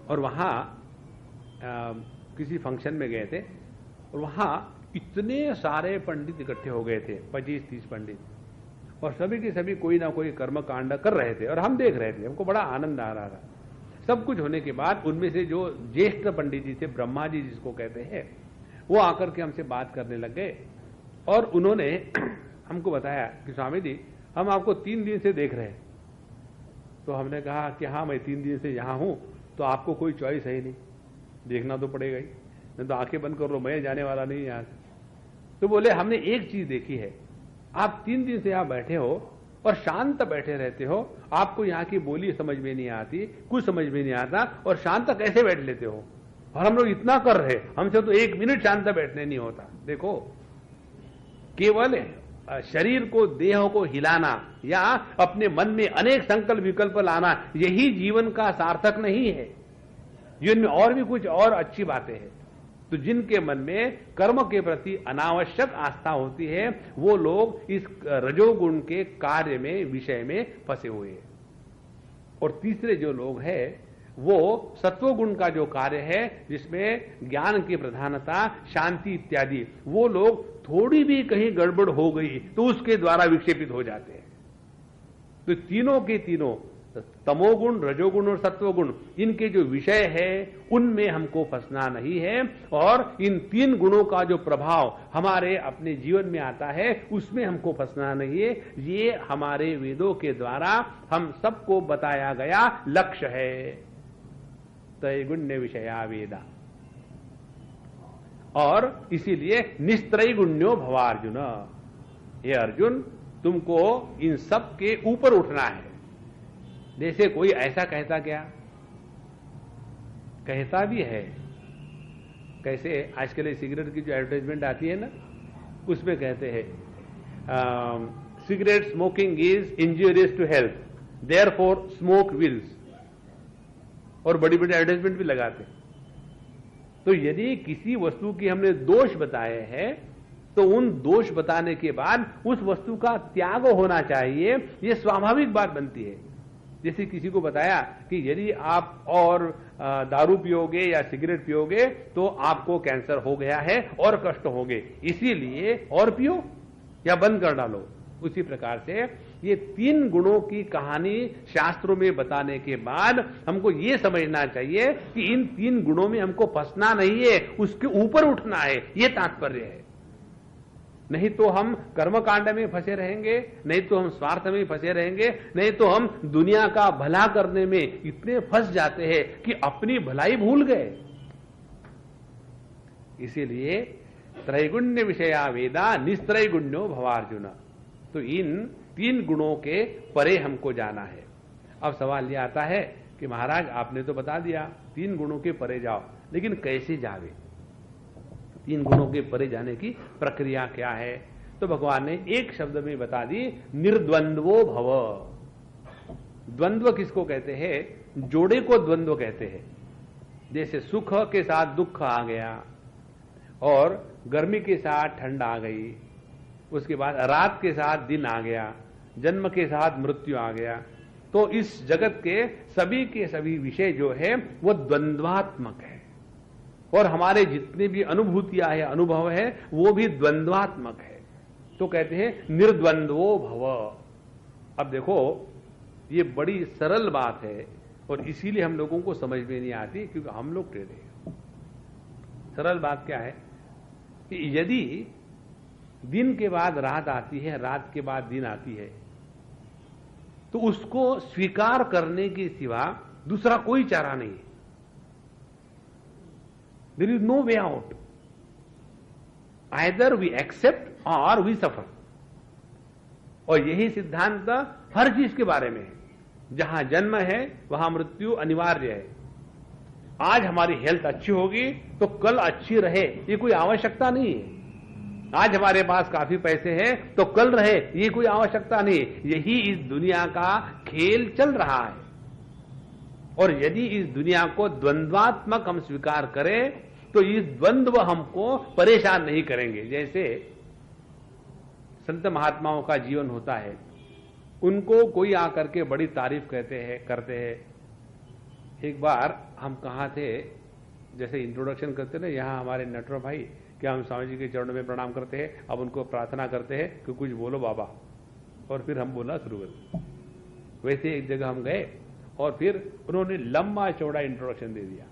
और वहां किसी फंक्शन में गए थे और वहां इतने सारे पंडित इकट्ठे हो गए थे, 25-30 पंडित, और सभी के सभी कोई ना कोई कर्म कांड कर रहे थे और हम देख रहे थे। हमको बड़ा आनंद आ रहा था। सब कुछ होने के बाद उनमें से जो ज्येष्ठ पंडित जी थे, ब्रह्मा जी जिसको कहते हैं, वो आकर के हमसे बात करने लग गए और उन्होंने हमको बताया कि स्वामी जी हम आपको 3 दिन से देख रहे हैं। तो हमने कहा कि हाँ, मैं 3 दिन से यहां हूं, तो आपको कोई चॉइस है ही नहीं, देखना तो पड़ेगा ही, नहीं तो आंखें बंद कर लो, मैं जाने वाला नहीं यहां से। तो बोले हमने एक चीज देखी है, आप 3 दिन से यहां बैठे हो और शांत बैठे रहते हो, आपको यहाँ की बोली समझ में नहीं आती, कुछ समझ में नहीं आता, और शांत कैसे बैठ लेते हो? और हम लोग इतना कर रहे, हमसे तो 1 मिनट शांत बैठने नहीं होता। देखो, केवल शरीर को, देह को हिलाना या अपने मन में अनेक संकल्प विकल्प लाना, यही जीवन का सार्थक नहीं है। जीवन में और भी कुछ और अच्छी बातें हैं। तो जिनके मन में कर्म के प्रति अनावश्यक आस्था होती है, वो लोग इस रजोगुण के कार्य में, विषय में फंसे हुए हैं। और तीसरे जो लोग हैं वो सत्वगुण का जो कार्य है, जिसमें ज्ञान की प्रधानता, शांति इत्यादि, वो लोग थोड़ी भी कहीं गड़बड़ हो गई तो उसके द्वारा विक्षेपित हो जाते हैं। तो तीनों के तीनों, तमोगुण, रजोगुण और सत्वगुण, इनके जो विषय है उनमें हमको फंसना नहीं है। और इन तीन गुणों का जो प्रभाव हमारे अपने जीवन में आता है उसमें हमको फंसना नहीं है। ये हमारे वेदों के द्वारा हम सबको बताया गया लक्ष्य है। त्रैगुण्य विषया वेदा। और इसीलिए निस्त्रैगुण्यो भवार्जुन, ये अर्जुन तुमको इन सब के ऊपर उठना है। जैसे कोई ऐसा कहता, क्या कहता भी है, कैसे आजकल सिगरेट की जो एडवर्टाइजमेंट आती है ना, उसमें कहते हैं cigarette smoking is injurious to health, therefore smoke Wills. और बड़ी बड़ी एडवर्टाइजमेंट भी लगाते। तो यदि किसी वस्तु की हमने दोष बताए हैं तो उन दोष बताने के बाद उस वस्तु का त्याग होना चाहिए, यह स्वाभाविक बात बनती है। जैसे किसी को बताया कि यदि आप और दारू पियोगे या सिगरेट पियोगे तो आपको कैंसर हो गया है और कष्ट होंगे, इसीलिए और पियो या बंद कर डालो। उसी प्रकार से ये तीन गुणों की कहानी शास्त्रों में बताने के बाद हमको ये समझना चाहिए कि इन तीन गुणों में हमको फंसना नहीं है, उसके ऊपर उठना है, ये तात्पर्य है। नहीं तो हम कर्मकांड में फंसे रहेंगे, नहीं तो हम स्वार्थ में फंसे रहेंगे, नहीं तो हम दुनिया का भला करने में इतने फंस जाते हैं कि अपनी भलाई भूल गए। इसीलिए त्रैगुण्य विषया वेदा निस्त्रैगुण्यो भवार्जुन। तो इन तीन गुणों के परे हमको जाना है। अब सवाल यह आता है कि महाराज आपने तो बता दिया तीन गुणों के परे जाओ, लेकिन कैसे जावे? तीन गुणों के परे जाने की प्रक्रिया क्या है? तो भगवान ने एक शब्द में बता दी, निर्द्वंद्वो भव। द्वंद्व किसको कहते हैं? जोड़े को द्वंद्व कहते हैं। जैसे सुख के साथ दुख आ गया और गर्मी के साथ ठंड आ गई, उसके बाद रात के साथ दिन आ गया, जन्म के साथ मृत्यु आ गया। तो इस जगत के सभी विषय जो है वो द्वंद्वात्मक है। और हमारे जितने भी अनुभूतियां है, अनुभव है, वो भी द्वंद्वात्मक है। तो कहते हैं निर्द्वंद्वो भव। अब देखो ये बड़ी सरल बात है और इसीलिए हम लोगों को समझ में नहीं आती, क्योंकि हम लोग टेढ़े हैं। सरल बात क्या है कि यदि दिन के बाद रात आती है, रात के बाद दिन आती है, तो उसको स्वीकार करने के सिवा दूसरा कोई चारा नहीं है। There is no way out, either we accept or we suffer. और यही सिद्धांत हर चीज के बारे में है। जहां जन्म है वहां मृत्यु अनिवार्य है। आज हमारी हेल्थ अच्छी होगी तो कल अच्छी रहे, ये कोई आवश्यकता नहीं है। आज हमारे पास काफी पैसे हैं तो कल रहे, ये कोई आवश्यकता नहीं। यही इस दुनिया का खेल चल रहा है। और यदि इस दुनिया को द्वंद्वात्मक हम स्वीकार करें तो इस द्वंद्व हमको परेशान नहीं करेंगे। जैसे संत महात्माओं का जीवन होता है, उनको कोई आकर के बड़ी तारीफ करते हैं। एक बार हम कहाँ थे, जैसे इंट्रोडक्शन करते ना, यहाँ हमारे नटवर भाई, क्या हम स्वामी जी के चरणों में प्रणाम करते हैं, अब उनको प्रार्थना करते हैं कि कुछ बोलो बाबा, और फिर हम बोलना शुरू करते। वैसे एक जगह हम गए और फिर उन्होंने लंबा चौड़ा इंट्रोडक्शन दे दिया।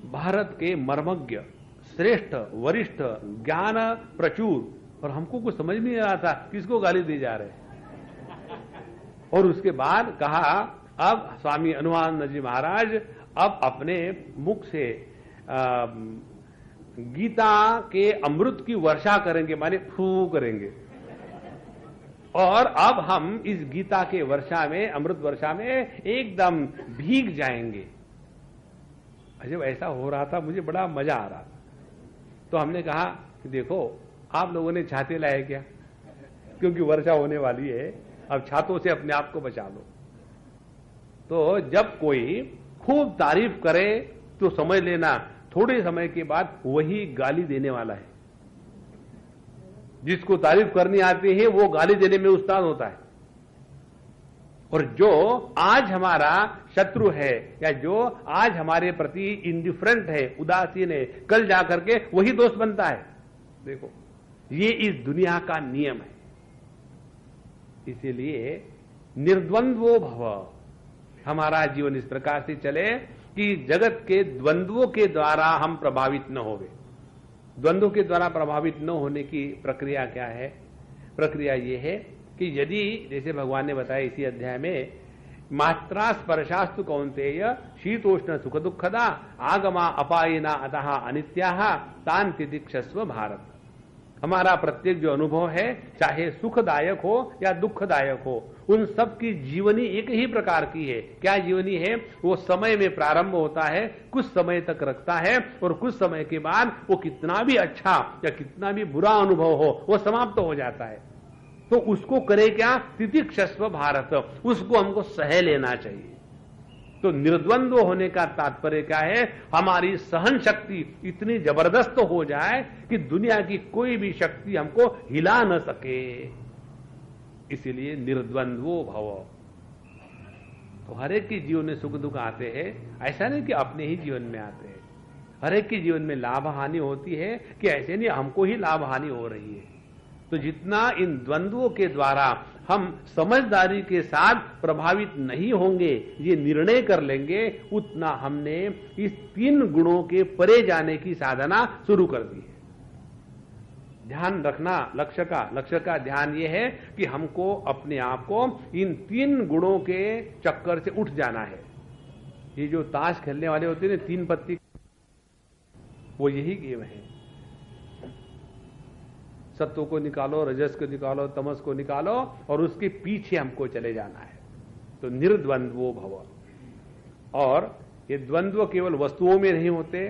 भारत के मर्मज्ञ, श्रेष्ठ, वरिष्ठ, ज्ञान प्रचुर, और हमको कुछ समझ नहीं आ रहा था किसको गाली दी जा रहे। और उसके बाद कहा, अब स्वामी अनुमानंद जी महाराज अब अपने मुख से गीता के अमृत की वर्षा करेंगे, माने फू करेंगे, और अब हम इस गीता के वर्षा में, अमृत वर्षा में एकदम भीग जाएंगे। जब ऐसा हो रहा था मुझे बड़ा मजा आ रहा था। तो हमने कहा कि देखो आप लोगों ने छाते लाए क्या? क्योंकि वर्षा होने वाली है, अब छातों से अपने आप को बचा लो। तो जब कोई खूब तारीफ करे तो समझ लेना थोड़े समय के बाद वही गाली देने वाला है। जिसको तारीफ करनी आती है वो गाली देने में उस्ताद होता है, और जो आज हमारा शत्रु है या जो आज हमारे प्रति इंडिफरेंट है, उदासीन है, कल जाकर के वही दोस्त बनता है। देखो, ये इस दुनिया का नियम है। इसीलिए निर्द्वंद्वो भव, हमारा जीवन इस प्रकार से चले कि जगत के द्वंद्वों के द्वारा हम प्रभावित न होवे। द्वंद्वों के द्वारा प्रभावित न होने की प्रक्रिया क्या है? प्रक्रिया यह है कि यदि, जैसे भगवान ने बताया इसी अध्याय में, मात्रा स्पर्शास्तु कौन्तेय शीतोष्ण सुख दुखदा आगमा अपायिना अतः अनित्याः तान तितिक्षस्व भारत। हमारा प्रत्येक जो अनुभव है, चाहे सुखदायक हो या दुखदायक हो, उन सब की जीवनी एक ही प्रकार की है। क्या जीवनी है? वो समय में प्रारंभ होता है, कुछ समय तक रखता है, और कुछ समय के बाद वो कितना भी अच्छा या कितना भी बुरा अनुभव हो वो समाप्त हो जाता है। तो उसको करे क्या? तितिक्षस्व भारत, उसको हमको सह लेना चाहिए। तो निर्द्वंद्व होने का तात्पर्य क्या है? हमारी सहन शक्ति इतनी जबरदस्त हो जाए कि दुनिया की कोई भी शक्ति हमको हिला न सके। इसीलिए निर्द्वंद्वो भव। तो हर एक के जीवन में सुख दुख आते हैं, ऐसा नहीं कि अपने ही जीवन में आते हैं। हर एक के जीवन में लाभ हानि होती है कि ऐसे नहीं हमको ही लाभ हानि हो रही है। तो जितना इन द्वंद्वों के द्वारा हम समझदारी के साथ प्रभावित नहीं होंगे, ये निर्णय कर लेंगे, उतना हमने इस 3 गुणों के परे जाने की साधना शुरू कर दी है। ध्यान रखना लक्ष्य का ध्यान यह है कि हमको अपने आप को इन 3 गुणों के चक्कर से उठ जाना है। ये जो ताश खेलने वाले होते हैं ना, 3 पत्ती, वो यही गेम है। सत्व को निकालो, रजस को निकालो, तमस को निकालो, और उसके पीछे हमको चले जाना है। तो निर्द्वंद्वो भव। और ये द्वंद्व केवल वस्तुओं में नहीं होते,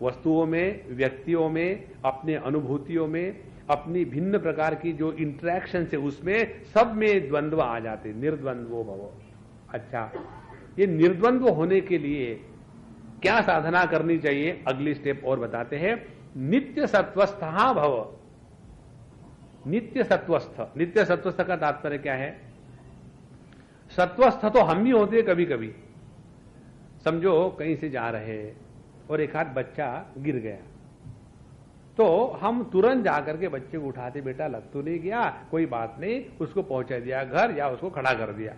वस्तुओं में, व्यक्तियों में, अपने अनुभूतियों में, अपनी भिन्न प्रकार की जो इंटरेक्शन है उसमें सब में द्वंद्व आ जाते। निर्द्वंद्वो भव। अच्छा, ये निर्द्वंद्व होने के लिए क्या साधना करनी चाहिए? अगली स्टेप और बताते हैं। नित्य सत्वस्था भव। नित्य सत्वस्थ। नित्य सत्वस्थ का तात्पर्य क्या है? सत्वस्थ तो हम ही होते हैं कभी कभी। समझो कहीं से जा रहे हैं और एक हाथ बच्चा गिर गया, तो हम तुरंत जाकर के बच्चे को उठाते, बेटा लग तो नहीं गया, कोई बात नहीं, उसको पहुंचा दिया घर या उसको खड़ा कर दिया।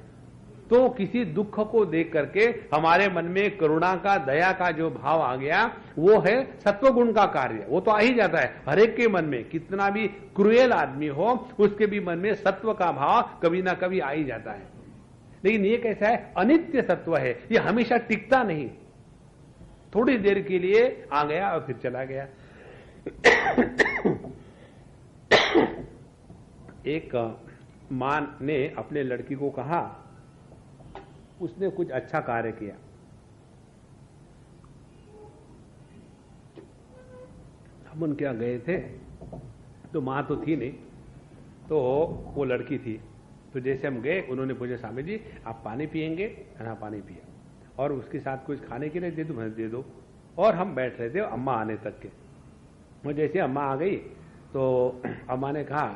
तो किसी दुख को देख करके हमारे मन में करुणा का, दया का जो भाव आ गया, वो है सत्वगुण का कार्य। वो तो आ ही जाता है हर एक के मन में, कितना भी क्रूएल आदमी हो उसके भी मन में सत्व का भाव कभी ना कभी आ ही जाता है। लेकिन ये कैसा है? अनित्य सत्व है, ये हमेशा टिकता नहीं, थोड़ी देर के लिए आ गया और फिर चला गया। एक मां ने अपने लड़की को कहा, उसने कुछ अच्छा कार्य किया, हम उनके यहां गए थे, तो मां तो थी नहीं, तो वो लड़की थी। तो जैसे हम गए, उन्होंने पूछा, स्वामी जी आप पानी पिएंगे? हाँ पानी पिया, और उसके साथ कुछ खाने के लिए दे दो? मैंने दे दो। और हम बैठ रहे थे अम्मा आने तक के। और जैसे अम्मा आ गई तो अम्मा ने कहा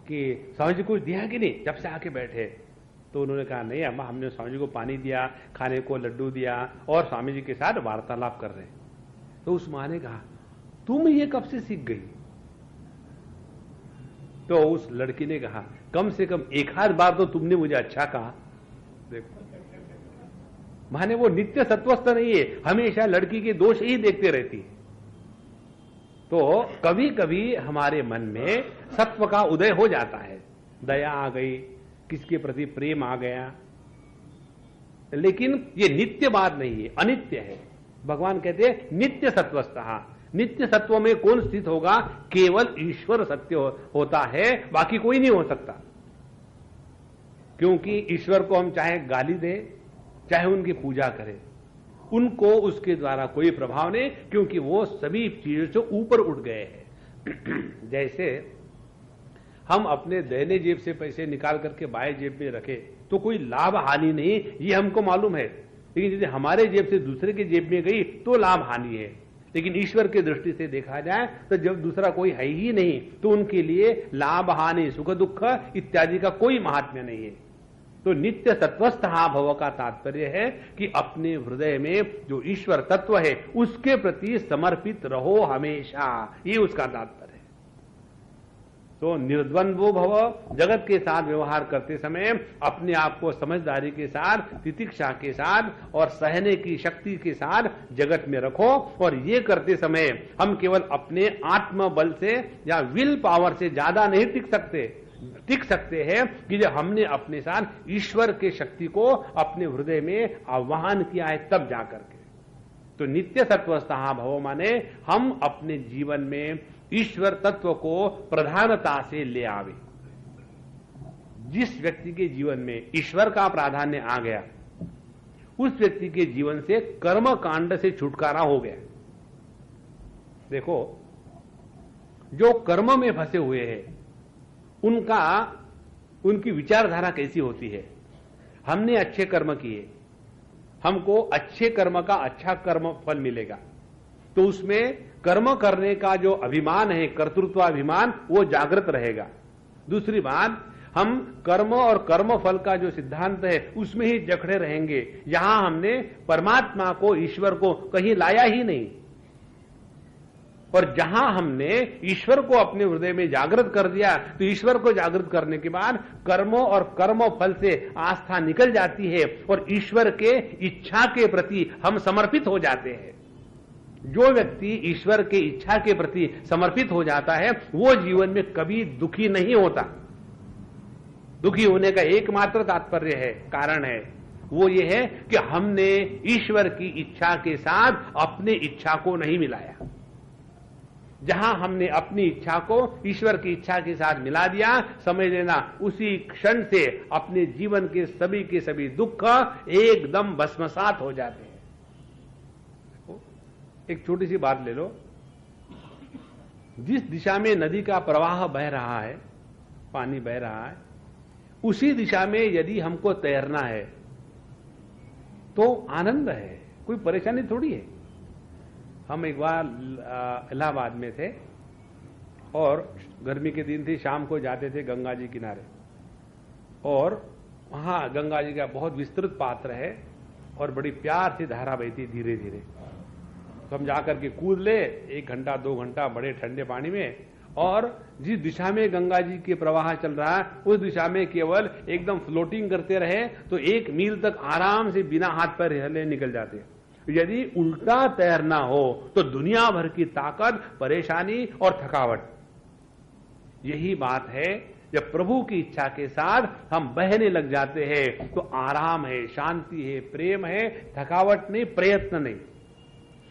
कि स्वामी जी कुछ दिया कि नहीं जब से आके बैठे? तो उन्होंने कहा नहीं अम्मा, हमने स्वामी जी को पानी दिया, खाने को लड्डू दिया, और स्वामी जी के साथ वार्तालाप कर रहे। तो उस मां ने कहा, तुम ये कब से सीख गई? तो उस लड़की ने कहा, कम से कम एक आध बार तो तुमने मुझे अच्छा कहा। देखो, माने वो नित्य सत्वस्थ नहीं है, हमेशा लड़की के दोष ही देखते रहती है। तो कभी कभी हमारे मन में सत्व का उदय हो जाता है, दया आ गई, किसके प्रति प्रेम आ गया, लेकिन ये नित्य बात नहीं है, अनित्य है। भगवान कहते हैं नित्य सत्वस्थः। नित्य सत्व में कौन स्थित होगा? केवल ईश्वर सत्य होता है, बाकी कोई नहीं हो सकता। क्योंकि ईश्वर को हम चाहे गाली दें, चाहे उनकी पूजा करें, उनको उसके द्वारा कोई प्रभाव नहीं, क्योंकि वो सभी चीजों से ऊपर उठ गए हैं। जैसे हम अपने दाहिने जेब से पैसे निकाल करके बाएं जेब में रखे तो कोई लाभ हानि नहीं, ये हमको मालूम है। लेकिन यदि हमारे जेब से दूसरे के जेब में गई तो लाभ हानि है। लेकिन ईश्वर की दृष्टि से देखा जाए तो जब दूसरा कोई है ही नहीं तो उनके लिए लाभ हानि सुख दुख इत्यादि का कोई महात्म्य नहीं है। तो नित्य सत्वस्थ भव का तात्पर्य है कि अपने हृदय में जो ईश्वर तत्व है उसके प्रति समर्पित रहो हमेशा, ये उसका तात्पर्य है। तो निर्द्वंद्वो भव, जगत के साथ व्यवहार करते समय अपने आप को समझदारी के साथ, तितिक्षा के साथ और सहने की शक्ति के साथ जगत में रखो। और ये करते समय हम केवल अपने आत्मबल से या विल पावर से ज्यादा नहीं टिक सकते हैं कि जब हमने अपने साथ ईश्वर के शक्ति को अपने हृदय में आह्वान किया है तब जाकर के। तो नित्य सत्वस्था भव माने हम अपने जीवन में ईश्वर तत्व को प्रधानता से ले आवे। जिस व्यक्ति के जीवन में ईश्वर का प्राधान्य आ गया उस व्यक्ति के जीवन से कर्म कांड से छुटकारा हो गया। देखो, जो कर्म में फंसे हुए हैं उनकी विचारधारा कैसी होती है। हमने अच्छे कर्म किए, हमको अच्छे कर्म का अच्छा कर्म फल मिलेगा, तो उसमें कर्म करने का जो अभिमान है, कर्तृत्वाभिमान, वो जागृत रहेगा। दूसरी बात, हम कर्म और कर्म फल का जो सिद्धांत है उसमें ही जकड़े रहेंगे। यहां हमने परमात्मा को, ईश्वर को कहीं लाया ही नहीं। और जहां हमने ईश्वर को अपने हृदय में जागृत कर दिया तो ईश्वर को जागृत करने के बाद कर्मों और कर्म फल से आस्था निकल जाती है और ईश्वर के इच्छा के प्रति हम समर्पित हो जाते हैं। जो व्यक्ति ईश्वर के इच्छा के प्रति समर्पित हो जाता है वो जीवन में कभी दुखी नहीं होता। दुखी होने का एकमात्र तात्पर्य है, कारण है, वो ये है कि हमने ईश्वर की इच्छा के साथ अपनी इच्छा को नहीं मिलाया। जहां हमने अपनी इच्छा को ईश्वर की इच्छा के साथ मिला दिया, समझ लेना उसी क्षण से अपने जीवन के सभी दुख एकदम भस्मसात हो जाते हैं। एक छोटी सी बात ले लो, जिस दिशा में नदी का प्रवाह बह रहा है, पानी बह रहा है, उसी दिशा में यदि हमको तैरना है तो आनंद है, कोई परेशानी थोड़ी है। हम एक बार इलाहाबाद में थे और गर्मी के दिन थी, शाम को जाते थे गंगा जी किनारे, और वहां गंगा जी का बहुत विस्तृत पात्र है और बड़ी प्यार से धारा बहती धीरे धीरे। तो हम जाकर के कूद ले 1 घंटा 2 घंटा बड़े ठंडे पानी में, और जिस दिशा में गंगा जी के प्रवाह चल रहा है उस दिशा में केवल एकदम फ्लोटिंग करते रहे तो 1 मील तक आराम से बिना हाथ पैर हिले निकल जाते हैं। यदि उल्टा तैरना हो तो दुनिया भर की ताकत, परेशानी और थकावट। यही बात है, जब प्रभु की इच्छा के साथ हम बहने लग जाते हैं तो आराम है, शांति है, प्रेम है, थकावट नहीं, प्रयत्न नहीं।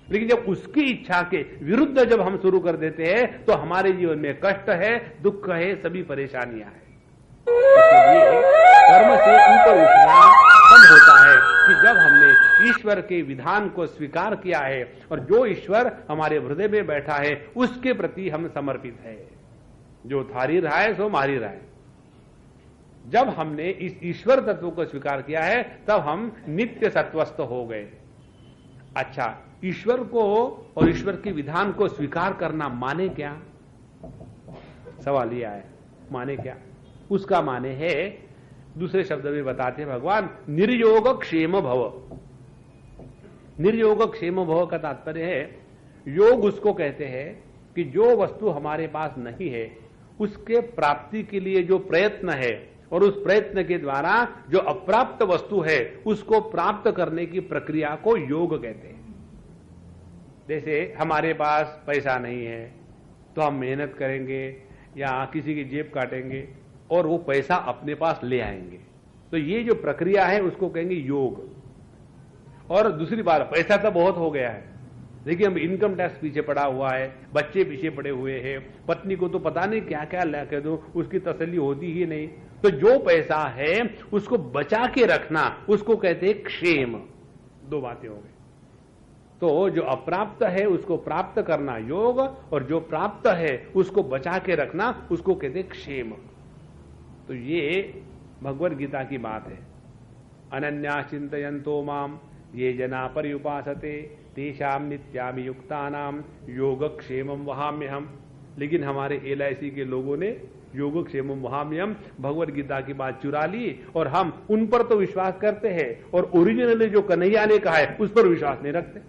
लेकिन जब उसकी इच्छा के विरुद्ध जब हम शुरू कर देते हैं तो हमारे जीवन में कष्ट है, दुख है, सभी परेशानियां हैं। इसलिए कर्म से ऊपर उठना तब होता है कि जब हमने ईश्वर के विधान को स्वीकार किया है और जो ईश्वर हमारे हृदय में बैठा है उसके प्रति हम समर्पित है। जो थारी रहा है सो मारी रहा है। जब हमने इस ईश्वर तत्व को स्वीकार किया है तब हम नित्य सत्वस्थ हो गए। अच्छा, ईश्वर को और ईश्वर के विधान को स्वीकार करना माने क्या? सवाल यह है, माने क्या? उसका माने है, दूसरे शब्द में बताते हैं भगवान, निर्योग क्षेम भव। निर्योग क्षेम भव का तात्पर्य है, योग उसको कहते हैं कि जो वस्तु हमारे पास नहीं है उसके प्राप्ति के लिए जो प्रयत्न है और उस प्रयत्न के द्वारा जो अप्राप्त वस्तु है उसको प्राप्त करने की प्रक्रिया को योग कहते हैं। जैसे हमारे पास पैसा नहीं है तो हम मेहनत करेंगे या किसी की जेब काटेंगे और वो पैसा अपने पास ले आएंगे, तो ये जो प्रक्रिया है उसको कहेंगे योग। और दूसरी बात, पैसा तो बहुत हो गया है, देखिए हम इनकम टैक्स पीछे पड़ा हुआ है, बच्चे पीछे पड़े हुए हैं, पत्नी को तो पता नहीं क्या क्या ला के दो, उसकी तसल्ली होती ही नहीं। तो जो पैसा है उसको बचा के रखना उसको कहते हैं क्षेम। 2 बातें हो गई। तो जो अप्राप्त है उसको प्राप्त करना योग, और जो प्राप्त है उसको बचा के रखना उसको कहते क्षेम। तो ये भगवद गीता की बात है। अनन्या चिंतयन्तो माम ये जना पर्युपासते तेषाम नित्यामि युक्तानाम योगक्षेमम वहाम्यहम। लेकिन हमारे LIC के लोगों ने योगक्षेमम वहाम्यहम भगवद गीता की बात चुरा ली, और हम उन पर तो विश्वास करते हैं और ओरिजिनली जो कन्हैया ने कहा है उस पर विश्वास नहीं रखते।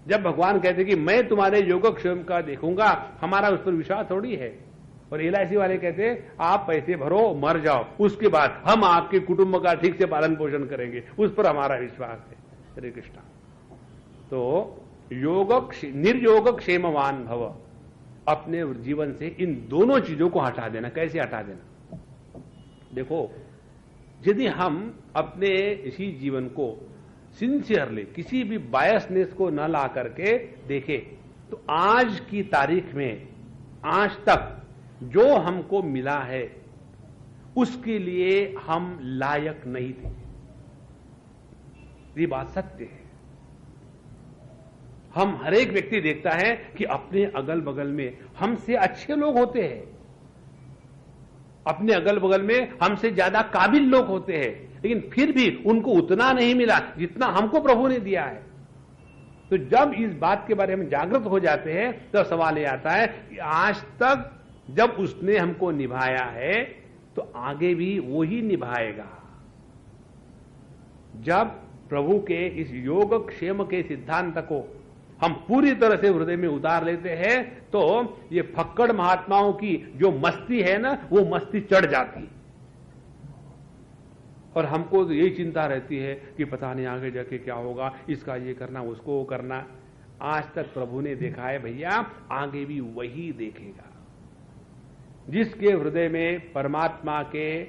जब भगवान कहते कि मैं तुम्हारे योगक्षेम का देखूंगा, हमारा उस पर विश्वास थोड़ी है। और LIC वाले कहते आप पैसे भरो मर जाओ, उसके बाद हम आपके कुटुंब का ठीक से पालन पोषण करेंगे, उस पर हमारा विश्वास है। हरे कृष्ण। तो निर्योग क्षेमवान भव, अपने जीवन से इन दोनों चीजों को हटा देना। कैसे हटा देना? देखो, यदि हम अपने इसी जीवन को सिंसियरली किसी भी बायसनेस को न ला करके देखें, तो आज की तारीख में आज तक जो हमको मिला है उसके लिए हम लायक नहीं थे। ये बात सत्य है। हम हर एक व्यक्ति देखता है कि अपने अगल बगल में हमसे अच्छे लोग होते हैं, अपने अगल बगल में हमसे ज्यादा काबिल लोग होते हैं, लेकिन फिर भी उनको उतना नहीं मिला जितना हमको प्रभु ने दिया है। तो जब इस बात के बारे में जागृत हो जाते हैं तो सवाल ये आता है कि आज तक जब उसने हमको निभाया है तो आगे भी वो ही निभाएगा। जब प्रभु के इस योग क्षेम के सिद्धांत को हम पूरी तरह से हृदय में उतार लेते हैं तो ये फक्कड़ महात्माओं की जो मस्ती है ना, वो मस्ती चढ़ जाती। और हमको तो यही चिंता रहती है कि पता नहीं आगे जाके क्या होगा, इसका ये करना उसको वो करना। आज तक प्रभु ने देखा है भैया, आगे भी वही देखेगा। जिसके हृदय में परमात्मा के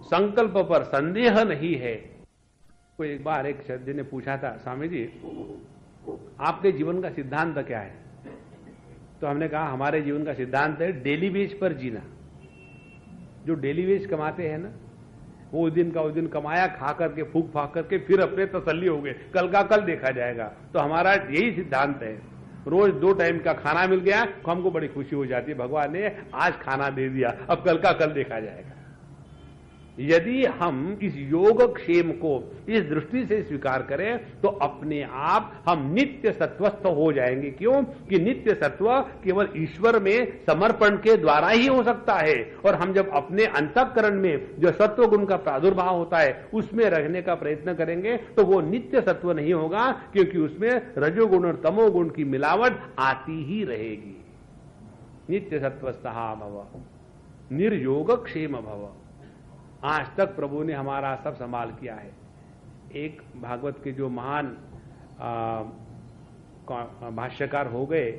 संकल्प पर संदेह नहीं है। कोई एक बार एक श्रद्धे ने पूछा था, स्वामी जी आपके जीवन का सिद्धांत क्या है? तो हमने कहा हमारे जीवन का सिद्धांत है डेली वेज पर जीना। जो डेली वेज कमाते हैं ना, वो उस दिन का उस दिन कमाया, खा करके फूक फाक करके फिर अपने तसल्ली हो गए, कल का कल देखा जाएगा। तो हमारा यही सिद्धांत है। रोज 2 टाइम का खाना मिल गया तो हमको बड़ी खुशी हो जाती है, भगवान ने आज खाना दे दिया, अब कल का कल देखा जाएगा। यदि हम इस योग क्षेम को इस दृष्टि से स्वीकार करें तो अपने आप हम नित्य सत्वस्थ हो जाएंगे। क्यों? कि नित्य सत्व केवल ईश्वर में समर्पण के द्वारा ही हो सकता है। और हम जब अपने अंतःकरण में जो सत्व गुण का प्रादुर्भाव होता है उसमें रहने का प्रयत्न करेंगे तो वो नित्य सत्व नहीं होगा, क्योंकि उसमें रजोगुण और तमोगुण की मिलावट आती ही रहेगी। नित्य सत्वस्थः भव, निर्योग क्षेम भव। आज तक प्रभु ने हमारा सब संभाल किया है। एक भागवत के जो महान भाष्यकार हो गए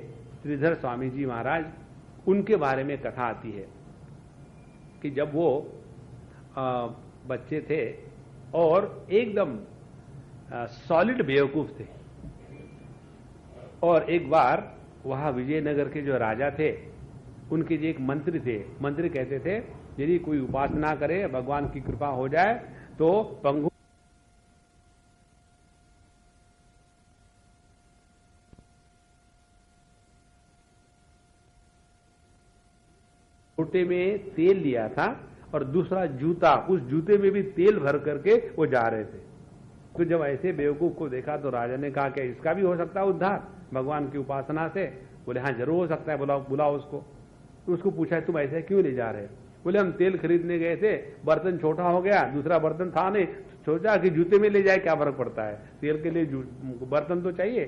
श्रीधर स्वामी जी महाराज, उनके बारे में कथा आती है कि जब वो बच्चे थे और एकदम सॉलिड बेवकूफ थे, और एक बार वहां विजयनगर के जो राजा थे उनके जो एक मंत्री थे, मंत्री कहते थे यदि कोई उपासना करे, भगवान की कृपा हो जाए तो पंगु छोटे में तेल लिया था और दूसरा जूता, उस जूते में भी तेल भर करके वो जा रहे थे। तो जब ऐसे बेवकूफ को देखा तो राजा ने कहा कि इसका भी हो सकता है उद्धार भगवान की उपासना से। बोले हाँ जरूर हो सकता है, बुलाओ उसको। तो उसको पूछा तुम ऐसे क्यों ले जा रहे? बोले हम तेल खरीदने गए थे, बर्तन छोटा हो गया, दूसरा बर्तन था नहीं, सोचा कि जूते में ले जाए क्या फर्क पड़ता है, तेल के लिए बर्तन तो चाहिए।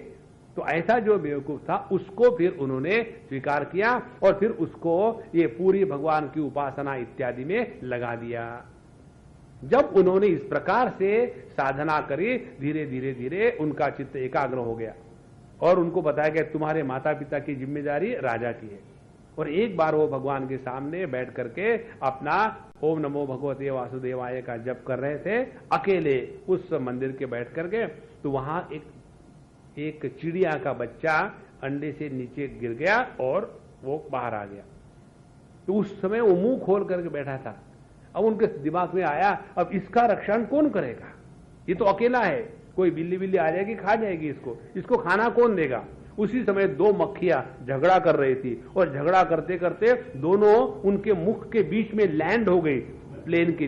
तो ऐसा जो बेवकूफ था उसको फिर उन्होंने स्वीकार किया और फिर उसको ये पूरी भगवान की उपासना इत्यादि में लगा दिया। जब उन्होंने इस प्रकार से साधना करी, धीरे धीरे धीरे उनका चित्त एकाग्र हो गया और उनको बताया गया तुम्हारे माता पिता की जिम्मेदारी राजा की है। और एक बार वो भगवान के सामने बैठ करके अपना ओम नमो भगवते वासुदेवाय का जप कर रहे थे अकेले उस मंदिर के बैठ करके। तो वहां एक चिड़िया का बच्चा अंडे से नीचे गिर गया और वो बाहर आ गया। तो उस समय वो मुंह खोल करके बैठा था। अब उनके दिमाग में आया अब इसका रक्षण कौन करेगा, ये तो अकेला है। कोई बिल्ली बिल्ली आ जाएगी, खा जाएगी इसको खाना कौन देगा। उसी समय दो मक्खियां झगड़ा कर रही थी और झगड़ा करते करते दोनों उनके मुख के बीच में लैंड हो गई, प्लेन की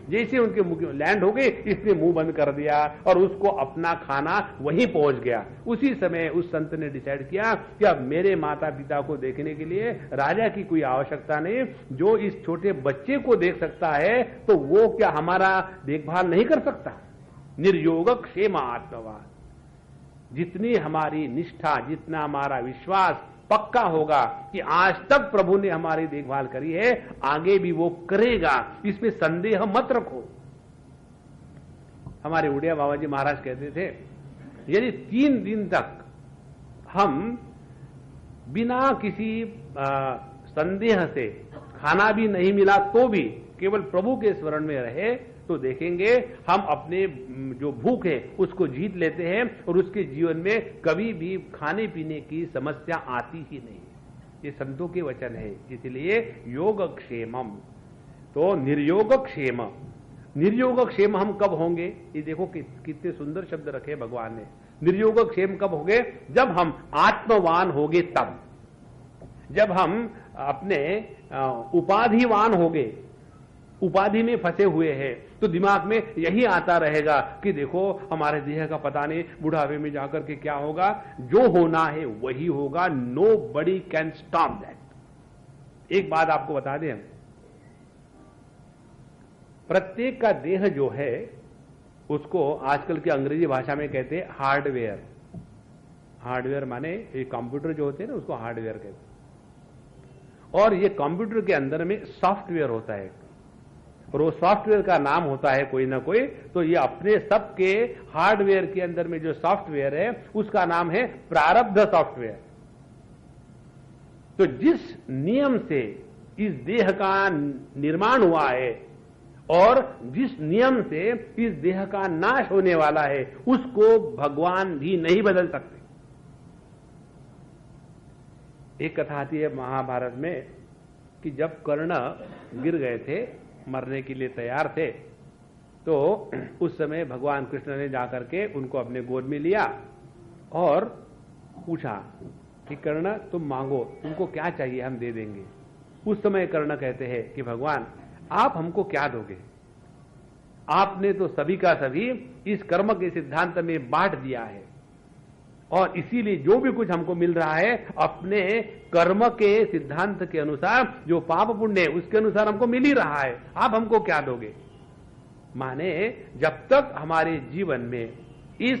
जैसे उनके मुख लैंड हो गई, इसने मुंह बंद कर दिया और उसको अपना खाना वहीं पहुंच गया। उसी समय उस संत ने डिसाइड किया कि अब मेरे माता पिता को देखने के लिए राजा की कोई आवश्यकता नहीं, जो इस छोटे बच्चे को देख सकता है तो वो क्या हमारा देखभाल नहीं कर सकता। निर्योग क्षेम आत्मवाद, जितनी हमारी निष्ठा, जितना हमारा विश्वास पक्का होगा कि आज तक प्रभु ने हमारी देखभाल करी है, आगे भी वो करेगा, इसमें संदेह मत रखो। हमारे उड़िया बाबा जी महाराज कहते थे, यदि 3 दिन तक हम बिना किसी संदेह से खाना भी नहीं मिला तो भी केवल प्रभु के स्मरण में रहे, तो देखेंगे हम अपने जो भूख है उसको जीत लेते हैं और उसके जीवन में कभी भी खाने पीने की समस्या आती ही नहीं। ये संतों के वचन है। इसलिए योगक्षेमम, तो निर्योग क्षेम। निर्योग क्षेम हम कब होंगे, ये देखो कितने सुंदर शब्द रखे भगवान ने। निर्योग क्षेम कब होंगे, जब हम आत्मवान होंगे तब, जब हम अपने उपाधिवान होंगे, उपाधि में फंसे हुए हैं तो दिमाग में यही आता रहेगा कि देखो हमारे देह का पता नहीं बुढ़ापे में जाकर के क्या होगा, जो होना है वही होगा, nobody can stop that. एक बात आपको बता दें, प्रत्येक का देह जो है उसको आजकल की अंग्रेजी भाषा में कहते हैं हार्डवेयर। हार्डवेयर माने ये कंप्यूटर जो होते हैं ना, उसको हार्डवेयर कहते हैं। और ये कंप्यूटर के अंदर में सॉफ्टवेयर होता है और वो सॉफ्टवेयर का नाम होता है कोई ना कोई। तो ये अपने सबके हार्डवेयर के अंदर में जो सॉफ्टवेयर है उसका नाम है प्रारब्ध सॉफ्टवेयर। तो जिस नियम से इस देह का निर्माण हुआ है और जिस नियम से इस देह का नाश होने वाला है, उसको भगवान भी नहीं बदल सकते। एक कथा आती है महाभारत में कि जब कर्ण गिर गए थे, मरने के लिए तैयार थे, तो उस समय भगवान कृष्ण ने जाकर के उनको अपने गोद में लिया और पूछा कि कर्ण तुम मांगो, तुमको क्या चाहिए हम दे देंगे। उस समय कर्ण कहते हैं कि भगवान आप हमको क्या दोगे, आपने तो सभी का सभी इस कर्म के सिद्धांत में बांट दिया है और इसीलिए जो भी कुछ हमको मिल रहा है अपने कर्म के सिद्धांत के अनुसार, जो पाप पुण्य है उसके अनुसार हमको मिल ही रहा है, आप हमको क्या दोगे। माने जब तक हमारे जीवन में इस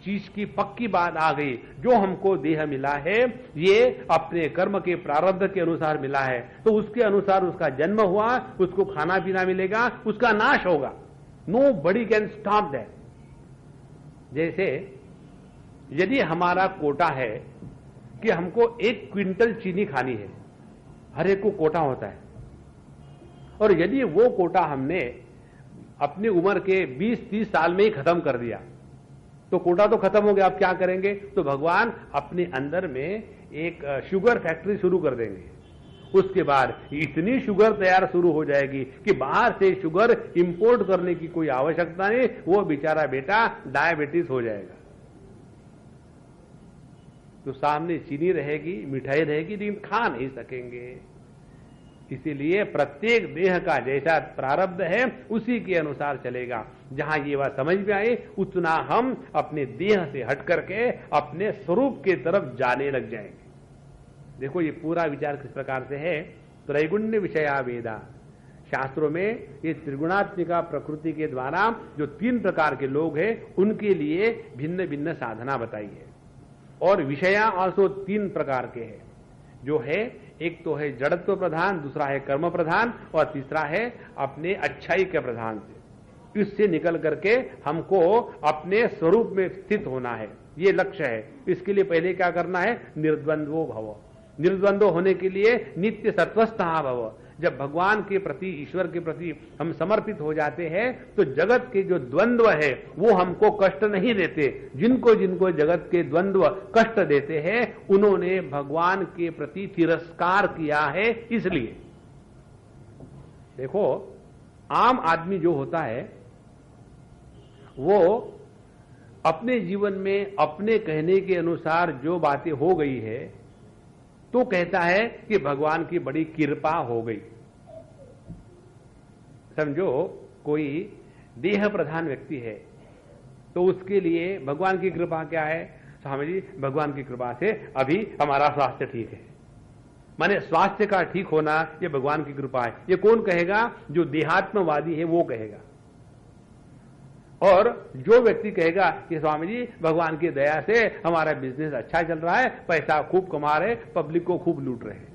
चीज की पक्की बात आ गई, जो हमको देह मिला है ये अपने कर्म के प्रारब्ध के अनुसार मिला है, तो उसके अनुसार उसका जन्म हुआ, उसको खाना पीना मिलेगा, उसका नाश होगा। Nobody can stop that. जैसे यदि हमारा कोटा है कि हमको 1 क्विंटल चीनी खानी है, हर एक को कोटा होता है, और यदि वो कोटा हमने अपनी उम्र के 20-30 साल में ही खत्म कर दिया तो कोटा तो खत्म हो गया, अब क्या करेंगे। तो भगवान अपने अंदर में एक शुगर फैक्ट्री शुरू कर देंगे, उसके बाद इतनी शुगर तैयार शुरू हो जाएगी कि बाहर से शुगर इंपोर्ट करने की कोई आवश्यकता नहीं, वो बेचारा बेटा डायबिटीज हो जाएगा। तो सामने चीनी रहेगी, मिठाई रहेगी, लेकिन खा नहीं सकेंगे। इसीलिए प्रत्येक देह का जैसा प्रारब्ध है उसी के अनुसार चलेगा। जहां ये बात समझ में आए उतना हम अपने देह से हट करके अपने स्वरूप के तरफ जाने लग जाएंगे। देखो ये पूरा विचार किस प्रकार से है। त्रैगुण्य विषया वेदा, शास्त्रों में ये त्रिगुणात्मिका प्रकृति के द्वारा जो 3 प्रकार के लोग हैं उनके लिए भिन्न भिन्न साधना बताई है। और विषया आल्सो 3 प्रकार के हैं, जो है एक तो है जड़त्व प्रधान, दूसरा है कर्म प्रधान और तीसरा है अपने अच्छाई के प्रधान से। इससे निकल करके हमको अपने स्वरूप में स्थित होना है, ये लक्ष्य है। इसके लिए पहले क्या करना है, निर्द्वंद्वो भव। निर्द्वंद्व होने के लिए नित्य सत्वस्थः भव। जब भगवान के प्रति, ईश्वर के प्रति हम समर्पित हो जाते हैं तो जगत के जो द्वंद्व है वो हमको कष्ट नहीं देते। जिनको जिनको जगत के द्वंद्व कष्ट देते हैं उन्होंने भगवान के प्रति तिरस्कार किया है। इसलिए देखो, आम आदमी जो होता है वो अपने जीवन में अपने कहने के अनुसार जो बातें हो गई है तो कहता है कि भगवान की बड़ी कृपा हो गई। समझो कोई देह प्रधान व्यक्ति है तो उसके लिए भगवान की कृपा क्या है? स्वामी जी भगवान की कृपा से अभी हमारा स्वास्थ्य ठीक है। माने स्वास्थ्य का ठीक होना ये भगवान की कृपा है। ये कौन कहेगा? जो देहात्मवादी है वो कहेगा। और जो व्यक्ति कहेगा कि स्वामी जी भगवान की दया से हमारा बिजनेस अच्छा चल रहा है, पैसा खूब कमा रहे, पब्लिक को खूब लूट रहे हैं,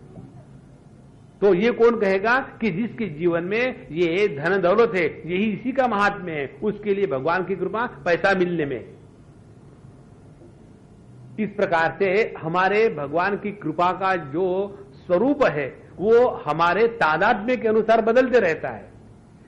तो ये कौन कहेगा कि जिसके जीवन में ये धन दौलत है, यही इसी का महात्म्य है, उसके लिए भगवान की कृपा पैसा मिलने में। इस प्रकार से हमारे भगवान की कृपा का जो स्वरूप है वो हमारे तादात्म्य के अनुसार बदलते रहता है।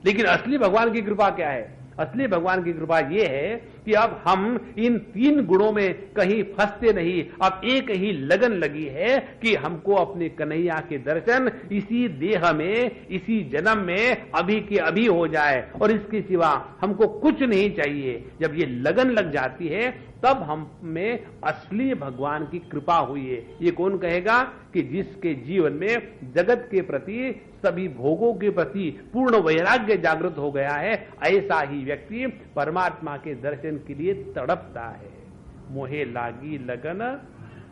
लेकिन असली भगवान की कृपा क्या है? असली भगवान की कृपा यह है कि अब हम इन तीन गुणों में कहीं फंसते नहीं। अब एक ही लगन लगी है कि हमको अपने कन्हैया के दर्शन इसी देह में, इसी जन्म में अभी के अभी हो जाए और इसके सिवा हमको कुछ नहीं चाहिए। जब ये लगन लग जाती है तब हम में असली भगवान की कृपा हुई है। ये कौन कहेगा कि जिसके जीवन में जगत के प्रति, सभी भोगों के प्रति पूर्ण वैराग्य जागृत हो गया है, ऐसा ही व्यक्ति परमात्मा के दर्शन के लिए तड़पता है। मोहे लागी लगन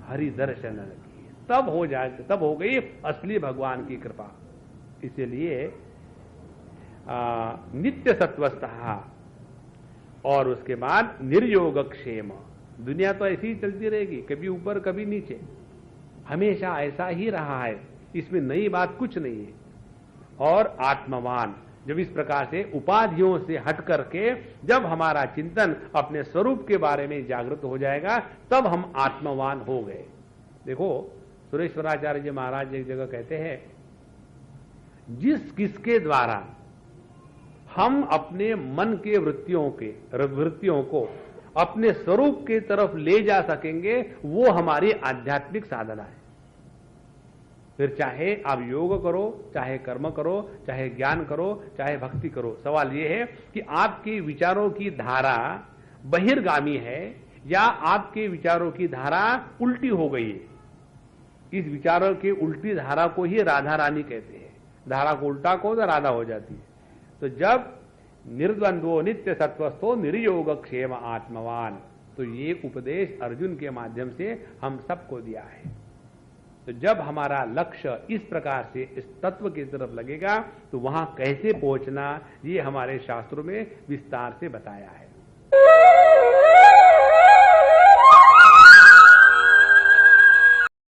हरि दर्शन की, तब हो गई असली भगवान की कृपा। इसलिए नित्य सत्वस्थः और उसके बाद निर्योगक्षेम। दुनिया तो ऐसी ही चलती रहेगी, कभी ऊपर कभी नीचे, हमेशा ऐसा ही रहा है, इसमें नई बात कुछ नहीं है। और आत्मवान, जब इस प्रकार से उपाधियों से हट करके जब हमारा चिंतन अपने स्वरूप के बारे में जागृत हो जाएगा तब हम आत्मवान हो गए। देखो सुरेश्वराचार्य जी महाराज एक जगह कहते हैं, जिस किसके द्वारा हम अपने मन के वृत्तियों को अपने स्वरूप के तरफ ले जा सकेंगे वो हमारी आध्यात्मिक साधना है। फिर चाहे आप योग करो, चाहे कर्म करो, चाहे ज्ञान करो, चाहे भक्ति करो, सवाल यह है कि आपके विचारों की धारा बहिर्गामी है या आपके विचारों की धारा उल्टी हो गई है। इस विचारों की उल्टी धारा को ही राधा रानी कहते हैं। धारा को उल्टा को तो राधा हो जाती है। तो जब निर्द्वंद्वो नित्य सत्वस्थो निर्योगक्षेम आत्मवान, तो ये उपदेश अर्जुन के माध्यम से हम सबको दिया है। तो जब हमारा लक्ष्य इस प्रकार से इस तत्व की तरफ लगेगा तो वहां कैसे पहुंचना, ये हमारे शास्त्रों में विस्तार से बताया है।